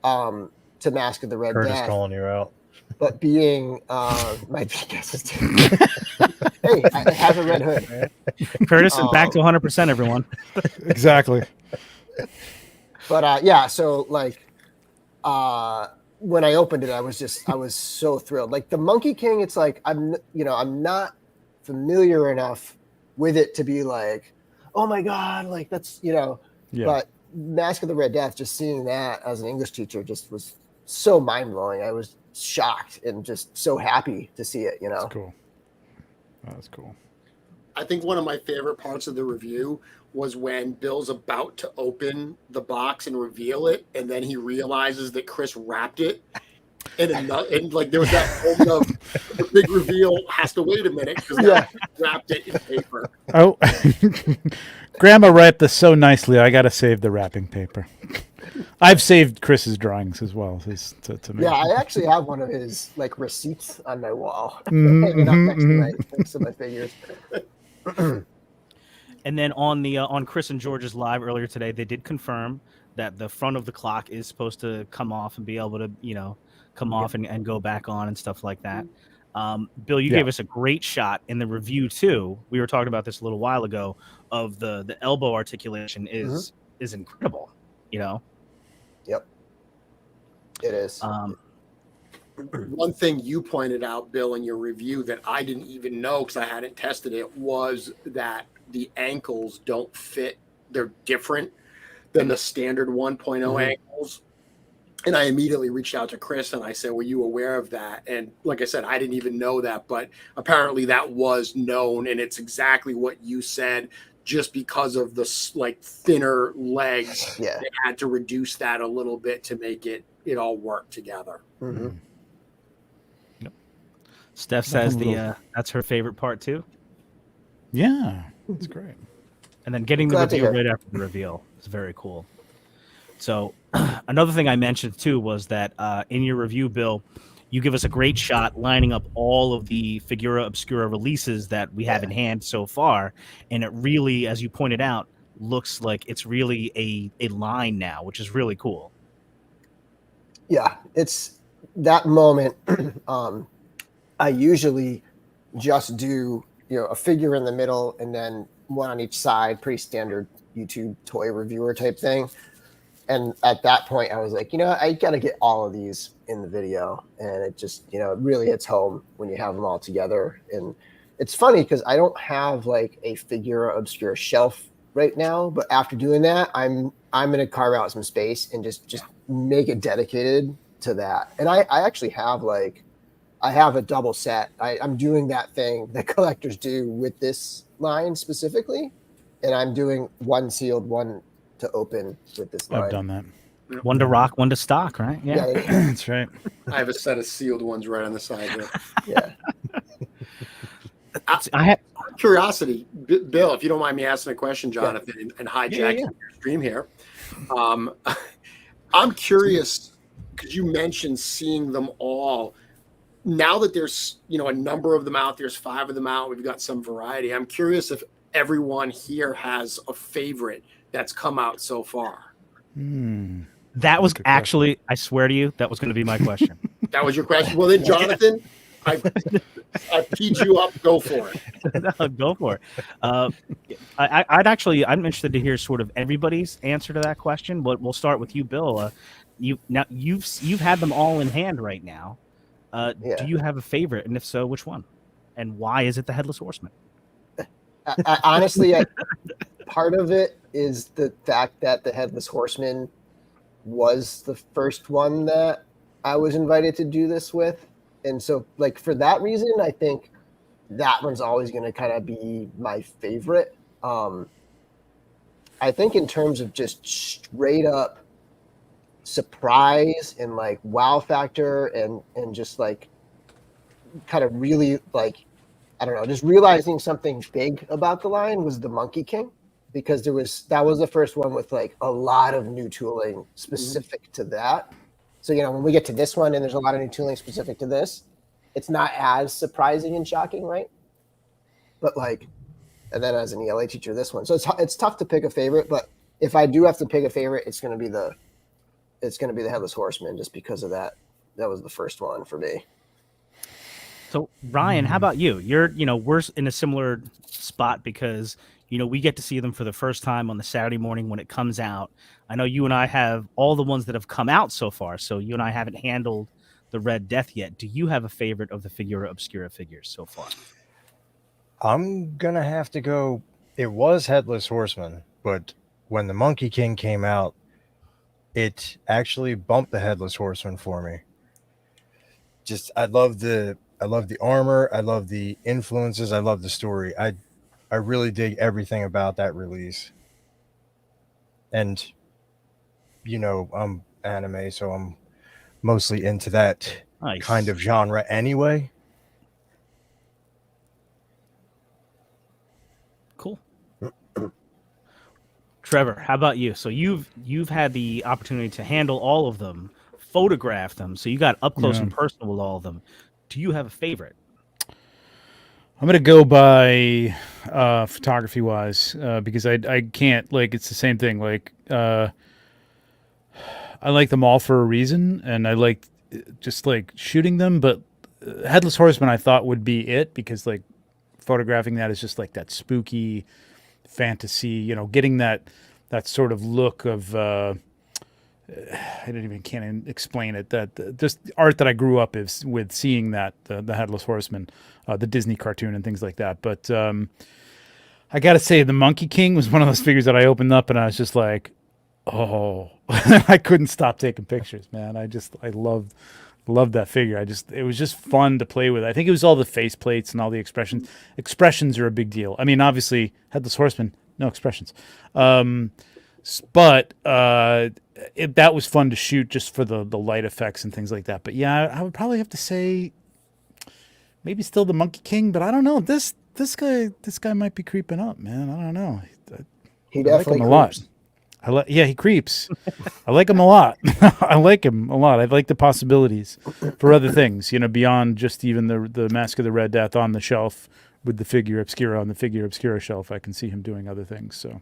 to Mask of the Red Curtis Death. calling you out. But being my guesses too. Hey, I have a red hood. Curtis, and back to 100%, everyone. Exactly. But yeah, so like when I opened it, I was so thrilled. Like the Monkey King, it's like I'm not familiar enough with it to be like, oh my god, like that's Yeah. But Mask of the Red Death, just seeing that as an English teacher, just was so mind blowing. I was shocked and just so happy to see it. That's cool. That's cool. I think one of my favorite parts of the review was when Bill's about to open the box and reveal it, and then he realizes that Chris wrapped it. And like there was that moment of the big reveal has to wait a minute because wrapped it in paper. Oh, Grandma wrapped this so nicely. I got to save the wrapping paper. I've saved Chris's drawings as well. To make Yeah, I actually have one of his like receipts on my wall, Mhm, hanging up mhm, next to my figures. And then on the on Chris and George's live earlier today, they did confirm that the front of the clock is supposed to come off and be able to, come off and go back on and stuff like that. Bill, you Yeah. gave us a great shot in the review too. We were talking about this a little while ago of the elbow articulation is incredible. Yep, it is. One thing you pointed out, Bill, in your review that I didn't even know because I hadn't tested it was that the ankles don't fit. They're different than the standard 1.0 ankles. And I immediately reached out to Chris and I said, were you aware of that? And like I said, I didn't even know that, but apparently that was known. And it's exactly what you said, just because of the like thinner legs. Yeah. They had to reduce that a little bit to make it all work together. Mm-hmm. Steph says that's her favorite part too. Yeah, that's great. And then getting the Glad to review hear. right after the reveal is very cool. So another thing I mentioned too was that in your review, Bill, you give us a great shot lining up all of the Figura Obscura releases that we have in hand so far. And it really, as you pointed out, looks like it's really a line now, which is really cool. Yeah, it's that moment. I usually just do, a figure in the middle and then one on each side, pretty standard YouTube toy reviewer type thing. And at that point, I was like, I got to get all of these in the video. And it just, it really hits home when you have them all together. And it's funny because I don't have like a Figura Obscura shelf right now. But after doing that, I'm going to carve out some space and just make it dedicated to that. And I actually have I have a double set. I'm doing that thing that collectors do with this line specifically. And I'm doing one sealed, one to open with this line. I've done that. One to rock, one to stock, right? Yeah. That's right. I have a set of sealed ones right on the side here. Yeah. I have Curiosity, Bill, if you don't mind me asking a question, Jonathan, and hijacking your stream here. I'm curious because you mentioned seeing them all. Now that there's a number of them out, there's 5 of them out. We've got some variety. I'm curious if everyone here has a favorite that's come out so far. That was actually, I swear to you, that was going to be my question. That was your question. Well, then, Jonathan, I teed you up. Go for it. No, go for it. I'm interested to hear sort of everybody's answer to that question. But we'll start with you, Bill. You've had them all in hand right now. Do you have a favorite, and if so, which one? And why is it the Headless Horseman? Honestly, part of it is the fact that the Headless Horseman was the first one that I was invited to do this with. And so, for that reason, I think that one's always going to kind of be my favorite. I think in terms of just straight up surprise and wow factor and just kind of really I don't know, just realizing something big about the line was the Monkey King, because that was the first one with a lot of new tooling specific to that. So when we get to this one and there's a lot of new tooling specific to this, it's not as surprising and shocking, right? But and then as an ELA teacher, this one, so it's tough to pick a favorite. But if I do have to pick a favorite, it's going to be the Headless Horseman, just because of that. That was the first one for me. So Ryan, how about you? We're in a similar spot because we get to see them for the first time on the Saturday morning when it comes out. I know you and I have all the ones that have come out so far, so you and I haven't handled the Red Death yet. Do you have a favorite of the Figura Obscura figures so far? I'm gonna have to go. It was Headless Horseman, but when the Monkey King came out, it actually bumped the Headless Horseman for me. I love the armor. I love the influences. I love the story. I really dig everything about that release. And I'm anime, so I'm mostly into that kind of genre anyway. Cool. Trevor, how about you? So you've had the opportunity to handle all of them, photograph them, so you got up close Yeah. and personal with all of them. Do you have a favorite? I'm gonna go by photography wise because I can't, like, it's the same thing. Like I like them all for a reason, and I like just like shooting them. But Headless Horseman I thought would be it, because like photographing that is just like that spooky fantasy, getting that sort of look of can't explain it. That just art that I grew up with seeing that the Headless Horseman, the Disney cartoon and things like that. But I gotta say, the Monkey King was one of those figures that I opened up and I was just like, oh, I couldn't stop taking pictures, man. I loved that figure. It was just fun to play with. I think it was all the face plates and all the expressions. Expressions are a big deal. I mean, obviously, Headless Horseman, no expressions. But that was fun to shoot just for the light effects and things like that. But yeah, I would probably have to say maybe still the Monkey King, but I don't know. This guy might be creeping up, man. I don't know. He I like definitely him a lot. creeps. Yeah, he creeps. I like him a lot. I like him a lot. I like the possibilities for other things, beyond just even the Mask of the Red Death on the shelf with the Figure Obscura on the Figure Obscura shelf. I can see him doing other things, so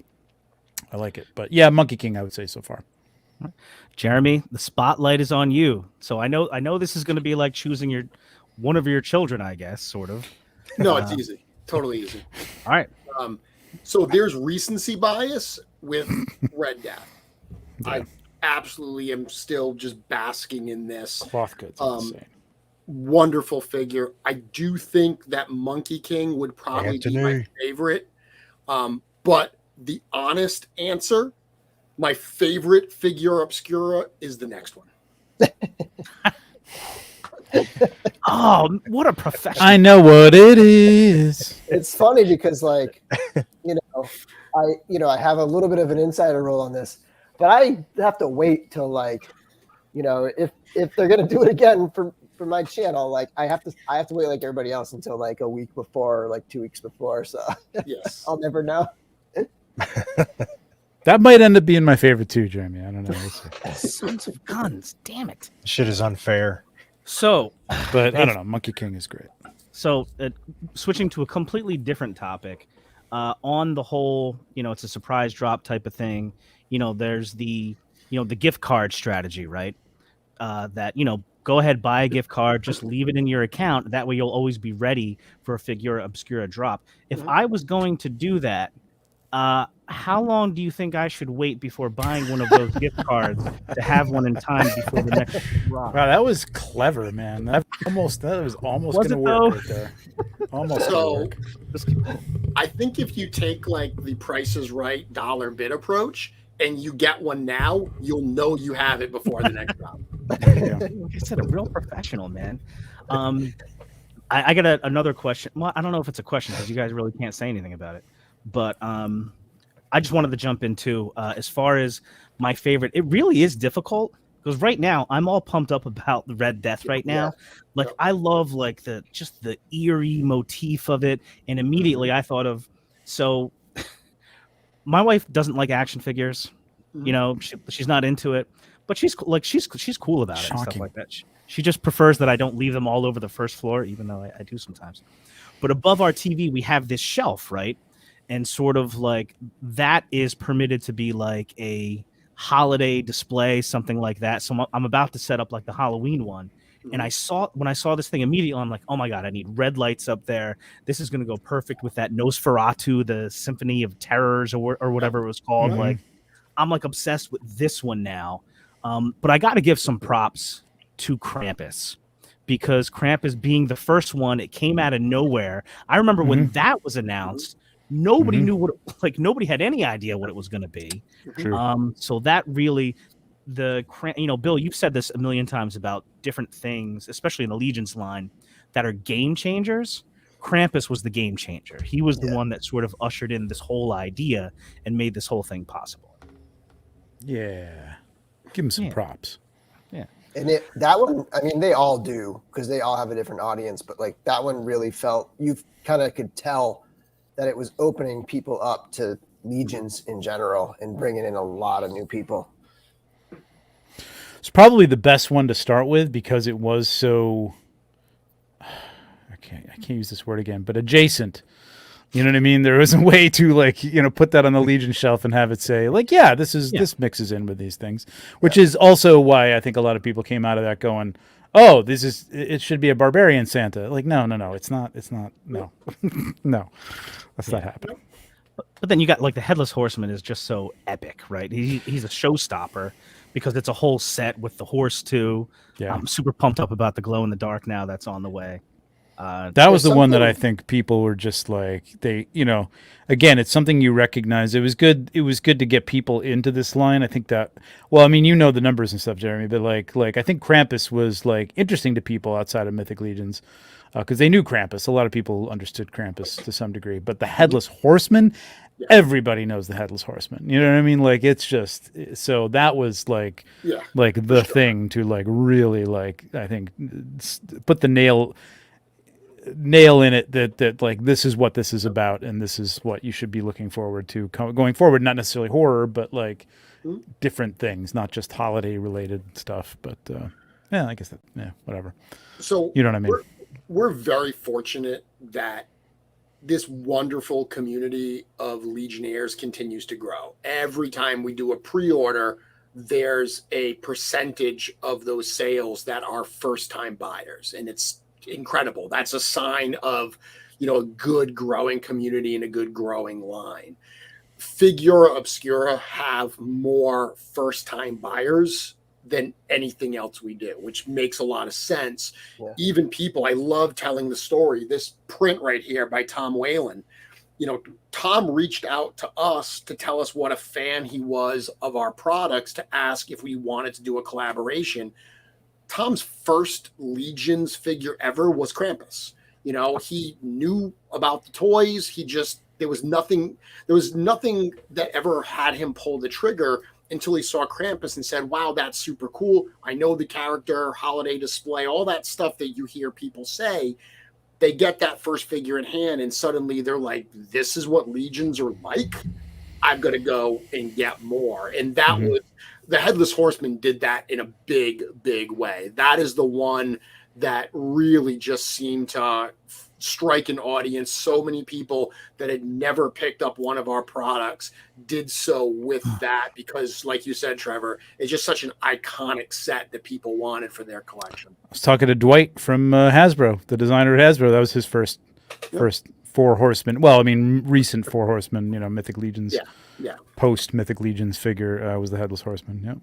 I like it. But yeah, Monkey King, I would say so far. Jeremy, the spotlight is on you. So I know this is going to be like choosing one of your children, I guess, sort of. No, it's easy. Totally easy. All right. So there's recency bias with Red Death. Yeah. I absolutely am still just basking in this. Cloth goods. Insane. Wonderful figure. I do think that Monkey King would probably be my favorite. But the honest answer, my favorite Figura Obscura is the next one. Oh, what a professional. I know what it is. It's funny because, like, I have a little bit of an insider role on this, but I have to wait till, like, if they're gonna do it again for my channel, like I have to wait like everybody else until like a week before or like 2 weeks before. So Yes, I'll never know. That might end up being my favorite too, Jeremy. I don't know. We'll see. Sons of guns. Damn it. Shit is unfair. So, But I don't know. Monkey King is great. So, switching to a completely different topic, on the whole, it's a surprise drop type of thing. There's the gift card strategy, right? That, go ahead, buy a gift card, just leave it in your account. That way you'll always be ready for a Figura Obscura drop. If I was going to do that, how long do you think I should wait before buying one of those gift cards to have one in time before the next drop? Wow, that was clever, man. That was almost Was going to it, work though? right there. Almost So- going to work. I think if you take like the Price is Right dollar bid approach and you get one now, you'll know you have it before the next drop. There you go. Like I said, a real professional, man. I got another question. Well, I don't know if it's a question because you guys really can't say anything about it. But I just wanted to jump into as far as my favorite. It really is difficult because right now I'm all pumped up about the Red Death right now. Yeah. Like I love like the eerie motif of it, and immediately I thought of my wife doesn't like action figures. She's not into it, but she's cool about it and stuff Shocking. like that. She just prefers that I don't leave them all over the first floor, even though I do sometimes. But above our TV, we have this shelf, right? And sort of like that is permitted to be like a holiday display, something like that. So I'm about to set up like the Halloween one. And when I saw this thing immediately, I'm like, oh my God, I need red lights up there. This is going to go perfect with that Nosferatu, the Symphony of Terrors or whatever it was called. Mhm. Like, I'm like obsessed with this one now. But I got to give some props to Krampus because Krampus being the first one, it came out of nowhere. I remember when that was announced, nobody knew nobody had any idea what it was going to be. True. So that really, Bill, you've said this a million times about different things, especially in the Legion's line, that are game changers. Krampus was the game changer. He was the one that sort of ushered in this whole idea and made this whole thing possible. Yeah. Give him some props. And that one, I mean, they all do because they all have a different audience, but like that one really felt, you kind of could tell that it was opening people up to legions in general and bringing in a lot of new people. It's probably the best one to start with because it was so. I can't use this word again, but adjacent. You know what I mean? There was a way to put that on the Legion shelf and have it say this mixes in with these things, which is also why I think a lot of people came out of that going, oh, it should be a barbarian Santa. Like, no, it's not, no, no, that's not happening. But then you got like the Headless Horseman is just so epic, right? He's a showstopper because it's a whole set with the horse too. Yeah. I'm super pumped up about the glow in the dark now that's on the way. That was the one that I think people were just like again, it's something you recognize. It was good. It was good to get people into this line. I think that. Well, I mean, the numbers and stuff, Jeremy, but like I think Krampus was like interesting to people outside of Mythic Legions because they knew Krampus. A lot of people understood Krampus to some degree, but the Headless Horseman, everybody knows the Headless Horseman. You know what I mean? Like it's just so that was like the thing to like really like I think put the nail in it that like this is what this is about and this is what you should be looking forward to going forward, not necessarily horror but like different things, not just holiday related stuff, but I guess whatever. So you know what I mean? We're very fortunate that this wonderful community of Legionnaires continues to grow. Every time we do a pre-order, there's a percentage of those sales that are first-time buyers, and it's incredible. That's a sign of a good growing community and a good growing line. Figura Obscura have more first-time buyers than anything else we do, which makes a lot of sense. Even people, I love telling the story. This print right here by Tom Whalen, Tom reached out to us to tell us what a fan he was of our products, to ask if we wanted to do a collaboration. Tom's first Legions figure ever was Krampus. He knew about the toys. There was nothing that ever had him pull the trigger until he saw Krampus and said, wow, that's super cool. I know the character, holiday display, all that stuff that you hear people say. They get that first figure in hand and suddenly they're like, this is what Legions are like. I've got to go and get more. And that was the Headless Horseman did that in a big, big way. That is the one that really just seemed to strike an audience. So many people that had never picked up one of our products did so with that because, like you said, Trevor, it's just such an iconic set that people wanted for their collection. I was talking to Dwight from Hasbro, the designer at Hasbro. That was his first Four Horsemen. Well, I mean, recent Four Horsemen. Mythic Legions. Yeah. Post Mythic Legions figure was the Headless Horseman. Yep.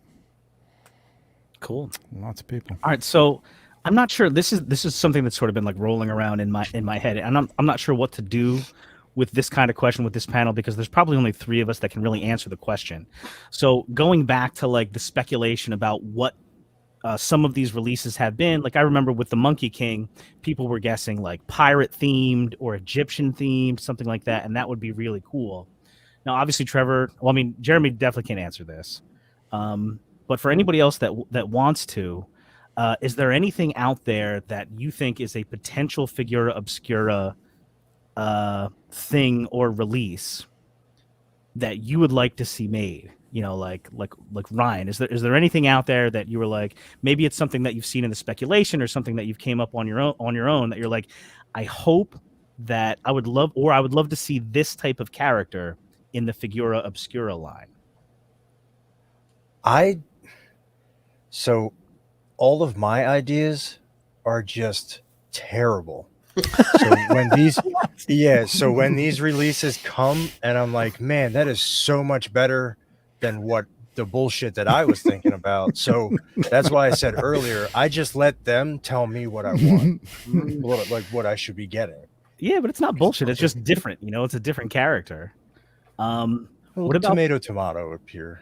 Cool. Lots of people. All right, so I'm not sure. This is something that's sort of been like rolling around in my head, and I'm not sure what to do with this kind of question with this panel because there's probably only three of us that can really answer the question. So going back to like the speculation about what some of these releases have been, like I remember with the Monkey King, people were guessing like pirate themed or Egyptian themed, something like that, and that would be really cool. Now, obviously, Trevor. Well, I mean, Jeremy definitely can't answer this, but for anybody else that wants to. Is there anything out there that you think is a potential Figura Obscura thing or release that you would like to see made? Like Ryan, is there anything out there that you were like, maybe it's something that you've seen in the speculation or something that you've came up on your own that you're like, I hope that I would love to see this type of character in the Figura Obscura line. All of my ideas are just terrible. So when these releases come and I'm like, man, that is so much better than what the bullshit that I was thinking about. So that's why I said earlier, I just let them tell me what I want, what I should be getting. Yeah, but it's not bullshit. It's just different. It's a different character. What about tomato appear?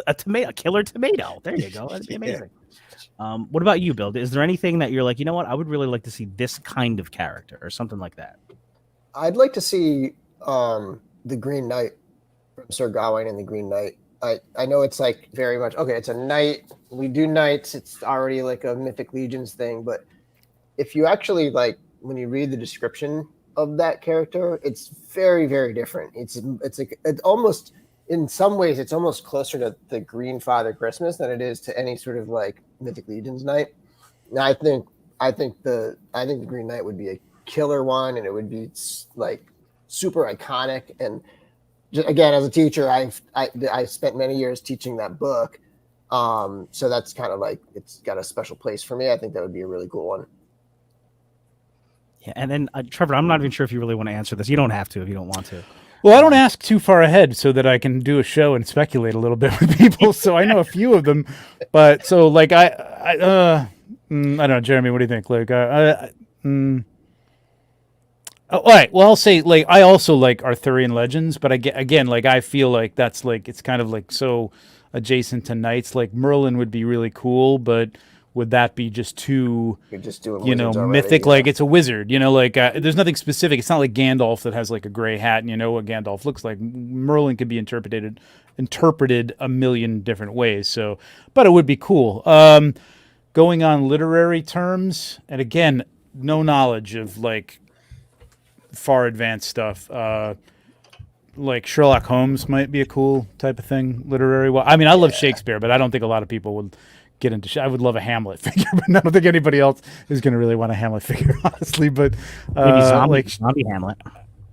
A killer tomato. There you go. That'd be amazing. What about you, Bill? Is there anything that you're like, you know what? I would really like to see this kind of character or something like that. I'd like to see the Green Knight from Sir Gawain and the Green Knight. I know it's like very much, okay, it's a knight. We do knights. It's already like a Mythic Legions thing. But if you actually like, when you read the description of that character, it's very, very different. It's like it's almost in some ways it's almost closer to the Green Father Christmas than it is to any sort of like Mythic Legions night. And I think the Green Knight would be a killer one, and it would be like super iconic. And again, as a teacher, I spent many years teaching that book, so that's kind of like it's got a special place for me. I think that would be a really cool one. Yeah, and then Trevor, I'm not even sure if you really want to answer this. You don't have to if you don't want to. Well, I don't ask too far ahead so that I can do a show and speculate a little bit with people. So I know a few of them, but so like I don't know, Jeremy, what do you think? Like, all right. Well, I'll say like I also like Arthurian legends, but again, like I feel like that's like it's kind of like so adjacent to knights. Like Merlin would be really cool, but would that be just too, You're just doing mythic? already, yeah. Like it's a wizard, like there's nothing specific. It's not like Gandalf that has like a gray hat and you know what Gandalf looks like. Merlin could be interpreted a million different ways. So, but it would be cool. Going on literary terms, and again, no knowledge of like far advanced stuff. Like Sherlock Holmes might be a cool type of thing, literary. Well, I mean, I love Shakespeare, but I don't think a lot of people would get into. I would love a Hamlet figure, but I don't think anybody else is going to really want a Hamlet figure, honestly. But Maybe like zombie Hamlet.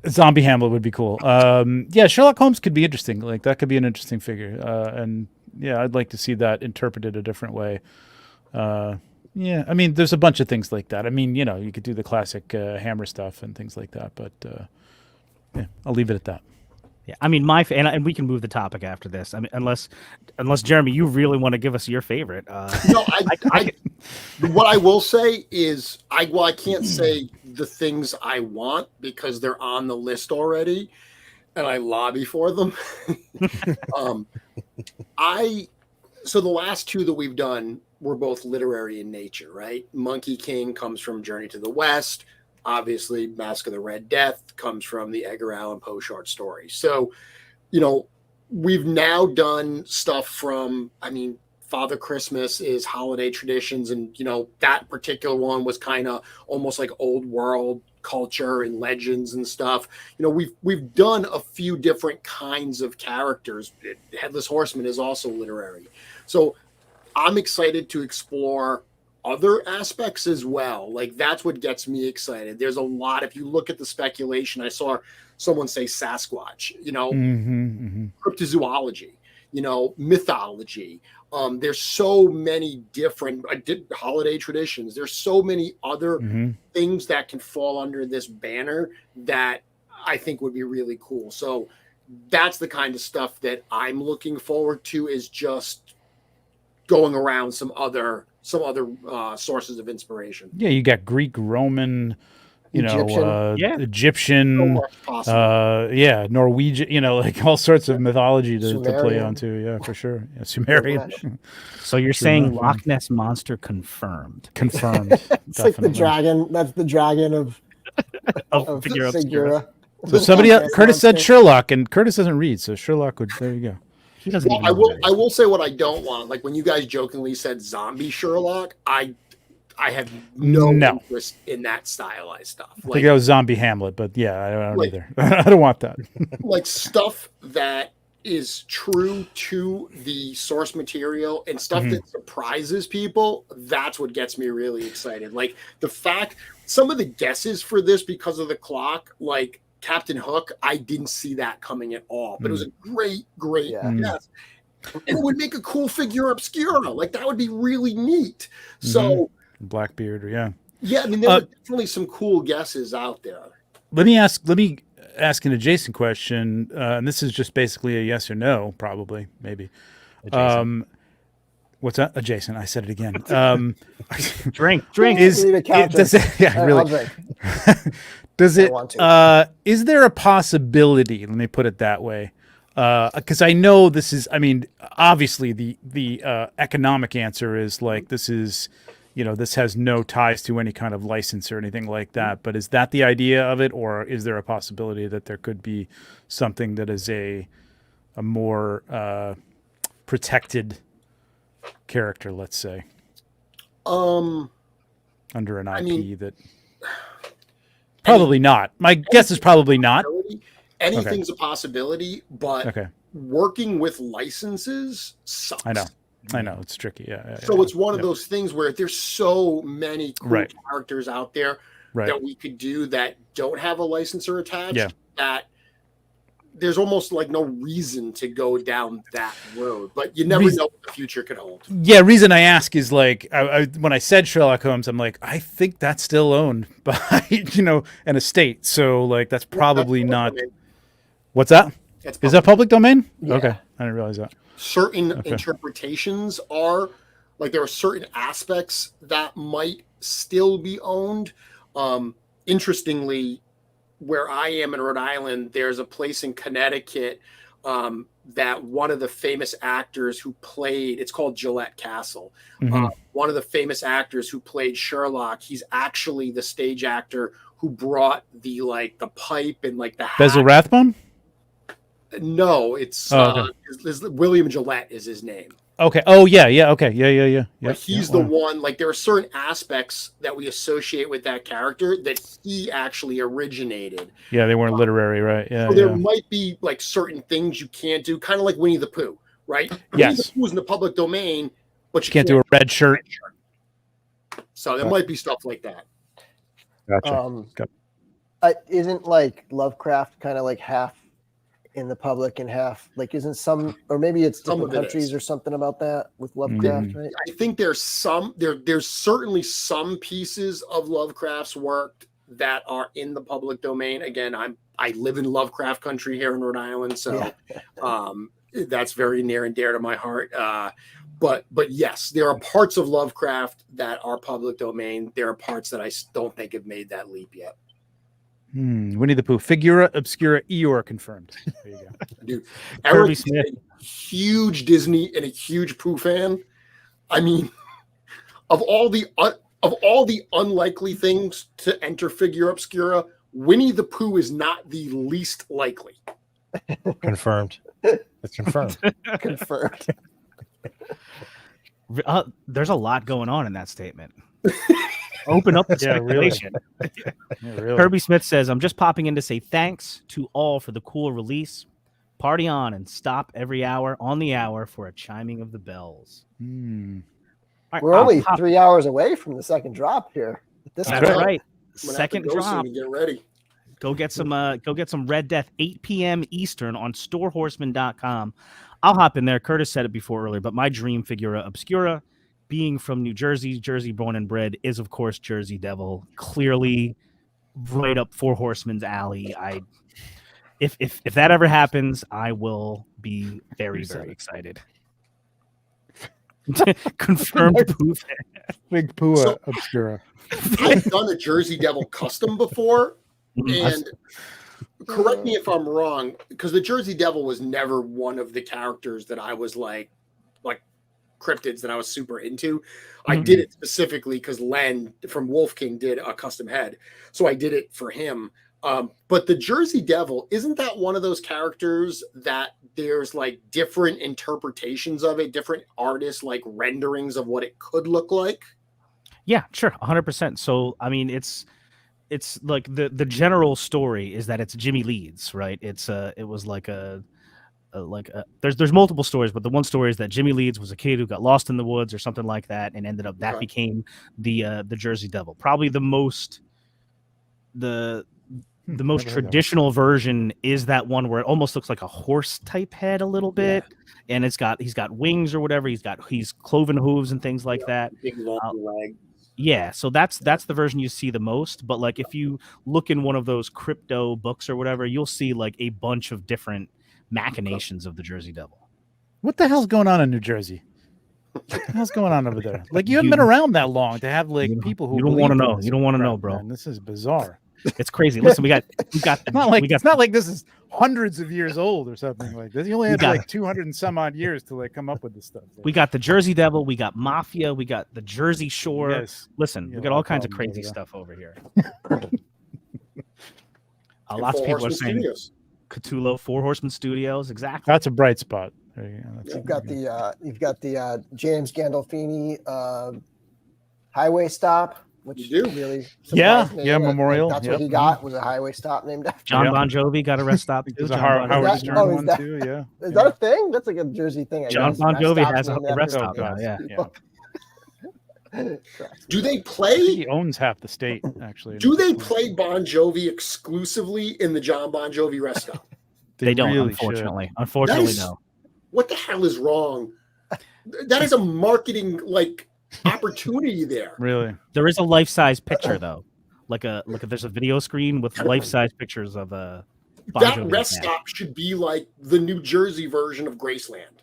Zombie Hamlet would be cool. Yeah, Sherlock Holmes could be interesting. Like that could be an interesting figure. And yeah, I'd like to see that interpreted a different way. Yeah, I mean, there's a bunch of things like that. I mean, you could do the classic Hammer stuff and things like that. But yeah, I'll leave it at that. Yeah, I mean, and we can move the topic after this. I mean, unless Jeremy, you really want to give us your favorite. No, what I will say is I can't say the things I want because they're on the list already, and I lobby for them. So the last two that we've done were both literary in nature, right? Monkey King comes from Journey to the West. Obviously, Mask of the Red Death comes from the Edgar Allan Poe short story. So, we've now done stuff from, Father Christmas is holiday traditions. And, that particular one was kind of almost like old world culture and legends and stuff. We've done a few different kinds of characters. Headless Horseman is also literary. So I'm excited to explore other aspects as well. Like that's what gets me excited. There's a lot. If you look at the speculation, I saw someone say Sasquatch, cryptozoology, mythology. There's so many different holiday traditions. There's so many other things that can fall under this banner that I think would be really cool. So that's the kind of stuff that I'm looking forward to, is just going around some other sources of inspiration. Yeah, you got Greek, Roman, Egyptian, Norwegian, like all sorts of mythology to play onto. Yeah, for sure. Yeah, Sumerian. So you're saying Loch Ness Monster confirmed? Confirmed. It's like the dragon. That's the dragon of Figura Obscura. So Curtis said Sherlock, and Curtis doesn't read, so Sherlock would. There you go. He doesn't. Well, I will say what I don't want. Like when you guys jokingly said zombie Sherlock, I have no interest in that stylized stuff. I think that was zombie Hamlet, but yeah, I don't either. I don't want that. Like stuff that is true to the source material and stuff that surprises people. That's what gets me really excited. Like the fact some of the guesses for this because of the clock, like Captain Hook, I didn't see that coming at all, but it was a great guess. And it would make a cool Figura Obscura. Like that would be really neat. So Blackbeard, yeah. I mean, there are definitely some cool guesses out there. Let me ask an adjacent question, and this is just basically a yes or no, probably, maybe. Adjacent. What's that? Adjacent. I said it again. Drink. Is there a possibility? Let me put it that way, because I know this is. I mean, obviously the economic answer is like this is. This has no ties to any kind of license or anything like that. But is that the idea of it, or is there a possibility that there could be something that is a more protected character, let's say, under an IP that? Probably not. My guess is probably not. Anything's a possibility, but Okay. working with licenses sucks. I know. It's tricky. Yeah. So it's one of those things where there's so many cool Right. characters out there Right. that we could do that don't have a licensor attached. Yeah. That there's almost like no reason to go down that road, but you never know what the future could hold. Yeah, reason I ask is like when I said Sherlock Holmes, I'm like, I think that's still owned by an estate. So like that's probably not. What's that? Is that public domain? Yeah. Okay, I didn't realize that. Certain interpretations are like there are certain aspects that might still be owned. Interestingly, where I am in Rhode Island, there's a place in Connecticut that one of the famous actors who played, it's called Gillette Castle. One of the famous actors who played Sherlock, he's actually the stage actor who brought the pipe and like the hat. Basil Rathbone? No, it's William Gillette is his name. Okay. Oh yeah. Okay. Yeah. Like he's the one. Like there are certain aspects that we associate with that character that he actually originated. Yeah, they weren't literary, right? Yeah. So there might be like certain things you can't do, kind of like Winnie the Pooh, right? Winnie the Pooh is in the public domain, but you can't do a red shirt. So there might be stuff like that. Gotcha. Isn't like Lovecraft kind of like half in the public and half like isn't some, or maybe it's different countries or something about that with Lovecraft, right? I think there's there's certainly some pieces of Lovecraft's work that are in the public domain. Again, I live in Lovecraft country here in Rhode Island, so that's very near and dear to my heart. But yes, there are parts of Lovecraft that are public domain. There are parts that I don't think have made that leap yet. Winnie the Pooh, Figura Obscura, Eeyore confirmed. There you go. Dude, Eric is a huge Disney and a huge Pooh fan. I mean, of all the unlikely things to enter Figura Obscura, Winnie the Pooh is not the least likely. Confirmed. It's confirmed. Confirmed. There's a lot going on in that statement. Open up the speculation. Really. Kirby Smith says, I'm just popping in to say thanks to all for the cool release. Party on and stop every hour on the hour for a chiming of the bells. Right, we're only 3 hours away from the second drop here. That's right. Second drop. Get ready. Go get some Red Death 8 p.m. Eastern on storehorseman.com. I'll hop in there. Curtis said it before earlier, but my dream Figura Obscura, being from New Jersey, Jersey born and bred, is of course Jersey Devil. Clearly, right up Four Horsemen's alley. If that ever happens, I will be very excited. Confirmed Pooh. Big Pooh Obscura. I've done a Jersey Devil custom before, and correct me if I'm wrong, because the Jersey Devil was never one of the characters that I was like cryptids that I was super into. I did it specifically because Len from Wolf King did a custom head, so I did it for him. But the Jersey Devil, isn't that one of those characters that there's like different interpretations of it, different artists like renderings of what it could look like? Yeah, sure, 100%. So I mean, it's like the general story is that it's Jimmy Leeds, right? It was like there's multiple stories, but the one story is that Jimmy Leeds was a kid who got lost in the woods or something like that, and ended up that became the Jersey Devil. Probably the most traditional version is that one where it almost looks like a horse type head a little bit, and he's got wings or whatever. He's cloven hooves and things like that. Big long leg. Yeah, so that's the version you see the most. But like if you look in one of those crypto books or whatever, you'll see like a bunch of different machinations of the Jersey Devil. What the hell's going on in New Jersey? What the hell's going on over there? Like you haven't been around that long to have like people who you don't want to know. You don't want to know, bro. Man, this is bizarre. It's crazy. Listen, we got. It's not like this is hundreds of years old or something like this. You only had like 200 and some odd years to like come up with this stuff. We got the Jersey Devil. We got Mafia. We got the Jersey Shore. Yes. Listen, we got all kinds of crazy stuff over here. Lots of people are saying Cthulhu, Four Horsemen Studios. Exactly. That's a bright spot. There you go. You've got the James Gandolfini Highway Stop which You do? really Yeah, surprised me. yeah, Like, Memorial, that's yep. what he got, was a highway stop named after John Yeah. Bon Jovi got a rest stop too. There's a John Bon Howard Is that- Stern oh, is one that- too. Yeah. Is yeah. that a thing? That's like a Jersey thing, I John guess. Bon Rest Jovi stops has a named rest after stop now. famous Yeah. people. Do they I think play? he owns half the state, actually. Do they play Bon Jovi exclusively in the John Bon Jovi rest stop? They don't, really should. unfortunately. Unfortunately, Nice. no. What the hell is wrong? That is a marketing opportunity there. Really? There is a life-size picture though. There's a video screen with life-size pictures of Bon That Jovi rest band. stop should be like the New Jersey version of Graceland.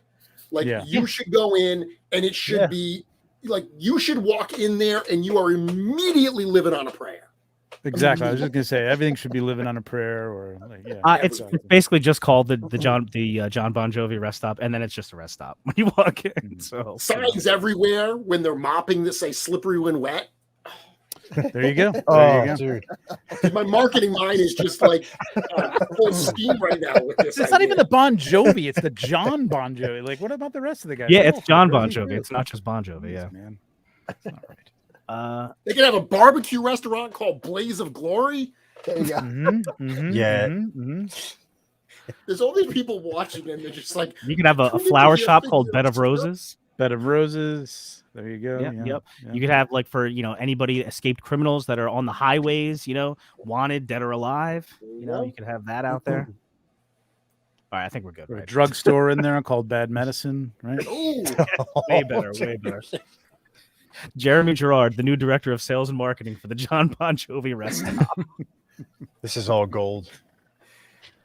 Like Yeah. you should go in and it should Yeah. be like you should walk in there and you are immediately living on a prayer. Exactly. I was just gonna say everything should be living on a prayer, or like, yeah. It's exactly. basically just called the John Bon Jovi rest stop, and then it's just a rest stop when you walk in. Mhm. So Signs everywhere when they're mopping that say slippery when wet. There you go. There Oh, you go. dude. 'Cause my marketing mind is just like full steam right now with this. It's not even the idea. Bon Jovi; it's the John Bon Jovi. Like, what about the rest of the guys? yeah, They're it's all John from Bon Jersey, Jovi. too. It's not just Bon Jovi. Yeah. Man, that's not right. They could have a barbecue restaurant called Blaze of Glory. There you go. Yeah. There's all these people watching and they're just like, You can have a Couldn't flower it be a shop called figure Bed of of Roses. Bed of Roses. There you go. Yep, yeah, yep. yeah. You could have for anybody escaped criminals that are on the highways, wanted, dead or alive. You could have that out there. All right, I think we're good. Or a Right? drugstore in there called Bad Medicine, right? ooh, Way better, way better. Jeremy Gerard, the new director of sales and marketing for the John Bon Jovi rest stop. This is all gold.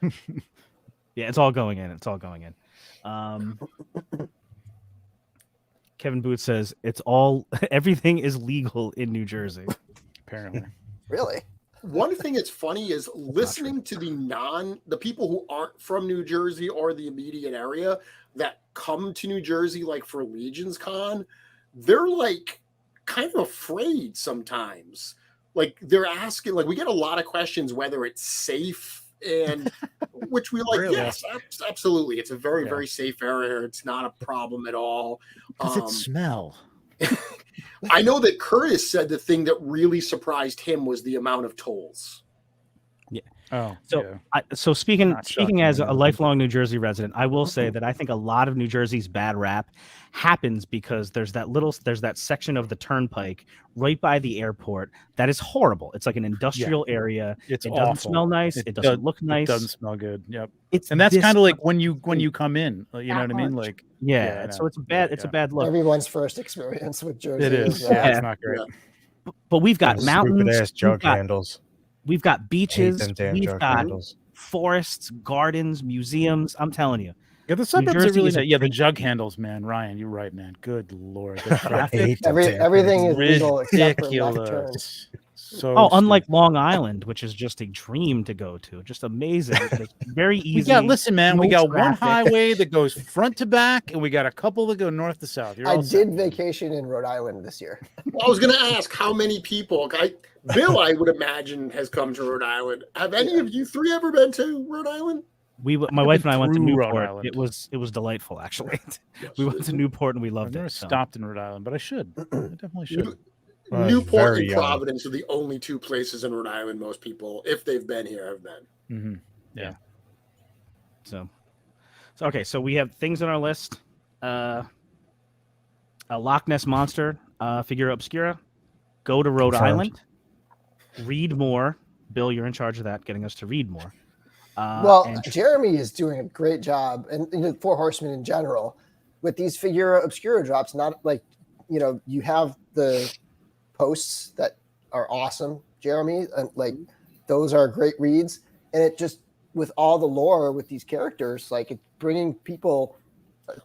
Yeah, it's all going in. It's all going in. Kevin Booth says everything is legal in New Jersey. Apparently. Really? one thing that's funny is listening to the people who aren't from New Jersey or the immediate area that come to New Jersey, like for Legion's Con, they're like kind of afraid sometimes. Like they're asking, like we get a lot of questions whether it's safe, and which we like. Really? Yes, absolutely. It's a very, very safe area. It's not a problem at all. Does it smell? I know that Curtis said the thing that really surprised him was the amount of tolls. Oh, So, yeah. so speaking Not shocking, as no. a lifelong New Jersey resident, I will say that I think a lot of New Jersey's bad rap happens because there's that section of the turnpike right by the airport that is horrible. It's like an industrial area. It's It awful. doesn't smell nice. It doesn't look nice. It doesn't smell good. Yep. It's And that's this kind of like fucking- when you come in. You know what I mean? much. Like yeah. I So know. it's a Yeah. bad look. Everyone's first experience with Jersey. it is. that. Yeah, it's not great. But we've got Those mountains. stupid-ass jug handles. We've got Hate beaches. them damn We've jug got handles. forests, gardens, museums. I'm telling you. Yeah, the suburbs are Jersey really is a nice. Yeah, the great jug city. handles, man. Ryan, you're right, man. Good lord, the I traffic. hate them damn Everything handles. is legal except for left turns. Ridiculous. So Oh, unlike stupid. Long Island, which is just a dream to go to, just amazing. It's very easy. We got listen, man. We no got one traffic. highway that goes front to back, and we got a couple that go north to south. You're I all set. did vacation in Rhode Island this year. I was going to ask how many people. Bill, I would imagine, has come to Rhode Island. Have any of you three ever been to Rhode Island? My wife and I went to through Rhode Newport. Island. It was delightful, actually. We went to Newport and we I've loved never it. so. stopped in Rhode Island, but I should. I definitely should. Newport very and young. Providence are the only two places in Rhode Island most people, if they've been here, have been. Mm-hmm. So okay, so we have things on our list. A Loch Ness monster, figura obscura. Go to Rhode Confirmed. Island. Read more. Bill, you're in charge of that, getting us to read more. Well, and- Jeremy is doing a great job, and the Four Horsemen in general, with these Figura Obscura drops. Not like, you have the posts that are awesome, Jeremy, and like those are great reads, and it just with all the lore with these characters, like it's bringing people.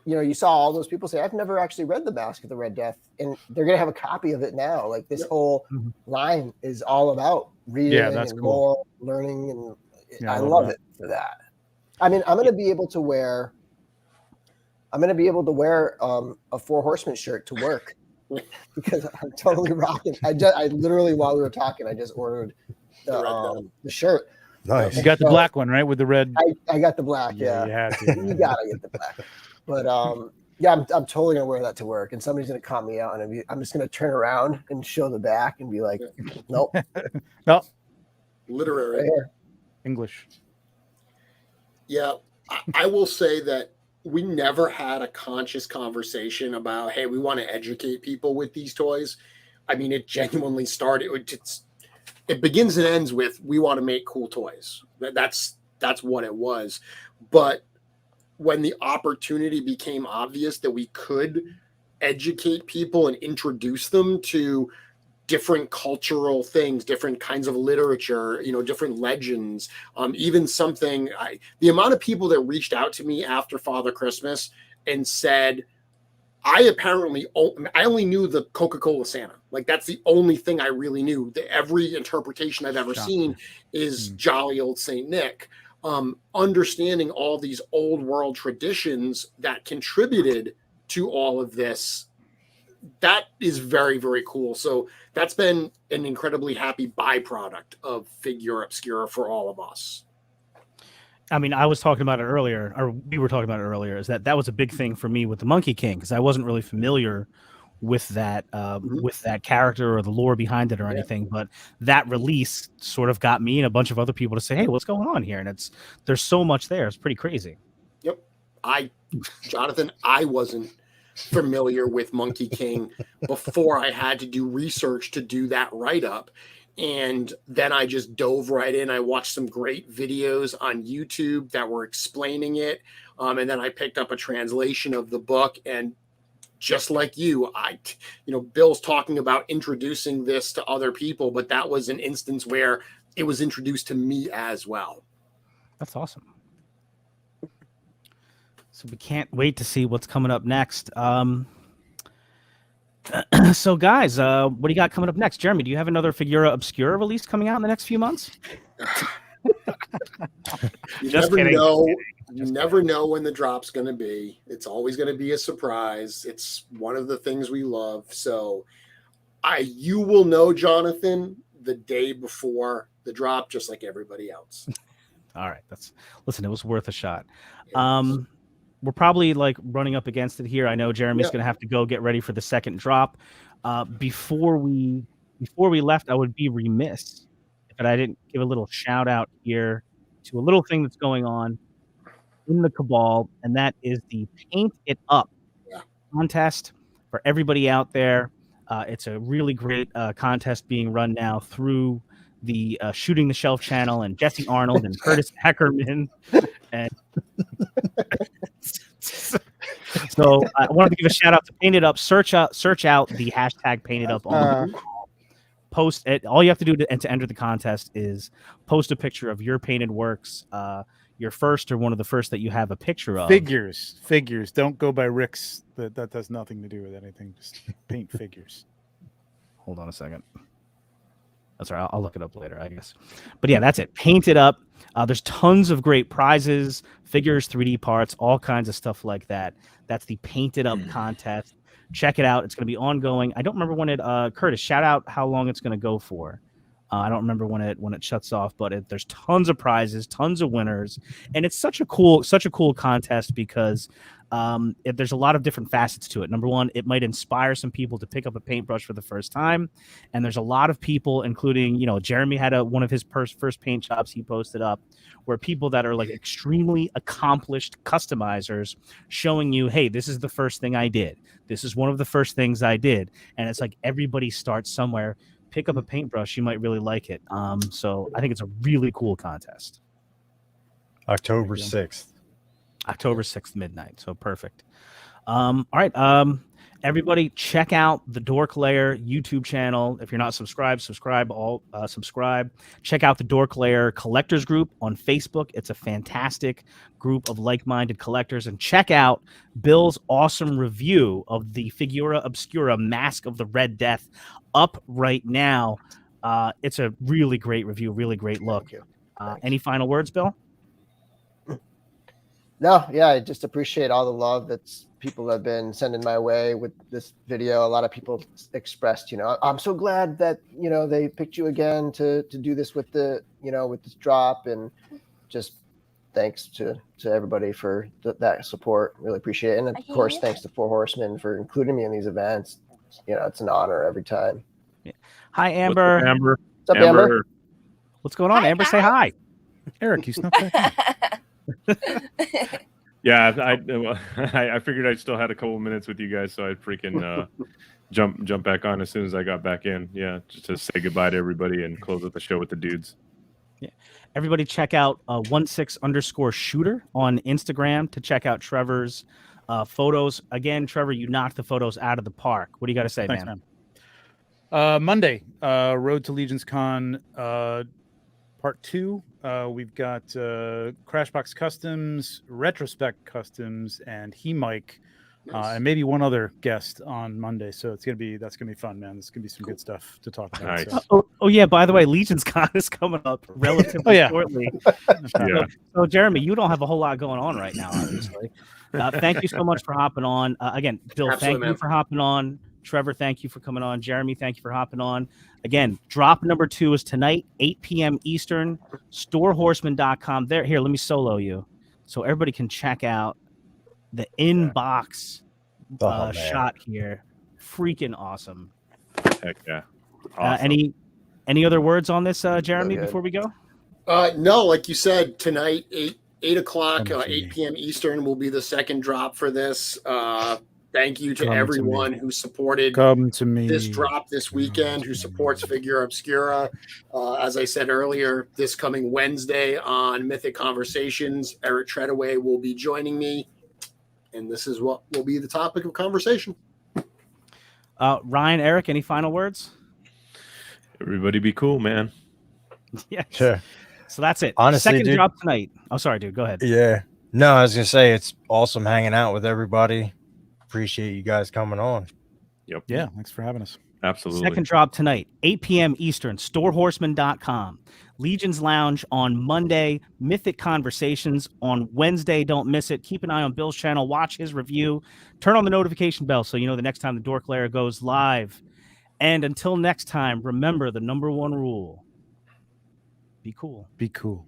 You saw all those people say, "I've never actually read The Mask of the Red Death," and they're gonna have a copy of it now. Like this whole line is all about reading that's and cool. lore, learning, and Yeah, I I love love it for that. I mean, I'm gonna be able to wear a Four Horsemen shirt to work because I'm totally rocking. I literally, while we were talking, I just ordered the shirt. Nice. You got the So- black one, right, with the red. I got the black, yeah. You had to. You gotta get the black. But Yeah, I'm totally gonna wear that to work, and somebody's gonna call me out, and I'm just gonna turn around and show the back and be like, nope, No, Literary. right here. English. Yeah, I will say that we never had a conscious conversation about, hey, we want to educate people with these toys. I mean, it genuinely started. It begins and ends with we want to make cool toys. That's what it was. But when the opportunity became obvious that we could educate people and introduce them to different cultural things, different kinds of literature, different legends, even something, the amount of people that reached out to me after Father Christmas and said, I only knew the Coca-Cola Santa. Like, that's the only thing I really knew. Every interpretation I've ever seen is jolly old Saint Nick. Understanding all these old world traditions that contributed to all of this, that is very, very cool. So that's been an incredibly happy byproduct of Figura Obscura for all of us. I mean, I was talking about it earlier, or we were talking about it earlier, is that was a big thing for me with the Monkey King, because I wasn't really familiar with that character or the lore behind it or anything. But that release sort of got me and a bunch of other people to say, hey, what's going on here? And there's so much there. It's pretty crazy. Yep. Jonathan, I wasn't familiar with Monkey King before I had to do research to do that write-up. And then I just dove right in. I watched some great videos on YouTube that were explaining it. And then I picked up a translation of the book. And just like you, Bill's talking about introducing this to other people, but that was an instance where it was introduced to me as well. That's awesome. So we can't wait to see what's coming up next. So guys, what do you got coming up next? Jeremy, do you have another Figura Obscura release coming out in the next few months? You Just never kidding. know. You never know when the drop's going to be. It's always going to be a surprise. It's one of the things we love. So you will know, Jonathan, the day before the drop, just like everybody else. All right. Listen, it was worth a shot. We're probably like running up against it here. I know Jeremy's going to have to go get ready for the second drop. Before we left, I would be remiss if I didn't give a little shout out here to a little thing that's going on in the Cabal, and that is the Paint It Up contest for everybody out there. It's a really great contest being run now through the Shooting the Shelf channel and Jesse Arnold and Curtis Heckerman. And so I wanted to give a shout out to Paint It Up. Search out the hashtag Paint It Up on post it. All you have to do to enter the contest is post a picture of your painted works, your first or one of the first that you have a picture of. Figures. Don't go by Rick's. That has nothing to do with anything. Just paint figures. Hold on a second. That's all right. I'll look it up later, I guess. But yeah, that's it. Paint It Up. There's tons of great prizes, figures, 3D parts, all kinds of stuff like that. That's the Paint It Up contest. Check it out. It's going to be ongoing. I don't remember when it. Curtis, shout out how long it's going to go for. I don't remember when it shuts off, but there's tons of prizes, tons of winners, and it's such a cool contest because there's a lot of different facets to it. Number one, it might inspire some people to pick up a paintbrush for the first time, and there's a lot of people, including Jeremy had one of his first paint jobs he posted up, where people that are like extremely accomplished customizers showing you, hey, this is the first thing I did. This is one of the first things I did, and it's like everybody starts somewhere. Pick up a paintbrush, you might really like it. So I think it's a really cool contest. October 6th. October 6th, midnight. So perfect. All right. Everybody check out the Dork Lair YouTube channel. If you're not subscribed, subscribe. Check out the Dork Lair Collectors Group on Facebook. It's a fantastic group of like-minded collectors. And check out Bill's awesome review of the Figura Obscura Mask of the Red Death up right now. It's a really great review, really great look. Any final words, Bill? No, yeah, I just appreciate all the love that's people have been sending my way with this video. A lot of people expressed, I'm so glad that, they picked you again to do this with with this drop, and just thanks to everybody for that support. Really appreciate it. And of course, thanks to Four Horsemen for including me in these events. You know, it's an honor every time. Hi, Amber. What's up, Amber? What's up, Amber? What's going on, Hi, Amber? Say hi. Eric, you snuck back in. Yeah, I figured I still had a couple minutes with you guys, so I'd freaking jump back on as soon as I got back in. Yeah, just to say goodbye to everybody and close out the show with the dudes. Yeah. Everybody check out 16_shooter on Instagram to check out Trevor's photos. Again, Trevor, you knocked the photos out of the park. What do you got to say, Thanks, man? Monday, Road to Legions Con Part 2. We've got Crashbox Customs, Retrospect Customs, and He-Mike, and maybe one other guest on Monday. So that's gonna be fun, man. There's gonna be some good stuff to talk about. Nice. So. Oh yeah. By the way, Legion's Con is coming up relatively shortly. Yeah. So Jeremy, you don't have a whole lot going on right now, obviously. Thank you so much for hopping on. Again, Bill, Absolutely, thank you man. for hopping on. Trevor, thank you for coming on. Jeremy, thank you for hopping on. Again, drop number 2 is tonight, 8 p.m. Eastern, storehorseman.com. There, here, let me solo you so everybody can check out the inbox man. shot here. Freaking awesome. Heck yeah. Awesome. Any other words on this, Jeremy, good. before we go? No, like you said, tonight, 8 o'clock, Come to 8 me. p.m. Eastern will be the second drop for this. Thank you to Come to everyone me. who supported Come to me. this drop this weekend, who supports Figura Obscura. As I said earlier, this coming Wednesday on Mythic Conversations, Eric Treadaway will be joining me, and this is what will be the topic of conversation. Ryan, Eric, any final words? Everybody be cool, man. Yes. Sure. So that's it. Honestly, Second dude. drop tonight. Oh, sorry, dude. Go ahead. Yeah. No, I was gonna say it's awesome hanging out with everybody. Appreciate you guys coming on. Yep. Yeah, thanks for having us. Absolutely. Second drop tonight, 8 p.m. Eastern, storehorseman.com. Legion's Lounge on Monday, Mythic Conversations on Wednesday. Don't miss it. Keep an eye on Bill's channel. Watch his review. Turn on the notification bell so you know the next time the Dork Lair goes live. And until next time, remember the number one rule. Be cool. Be cool.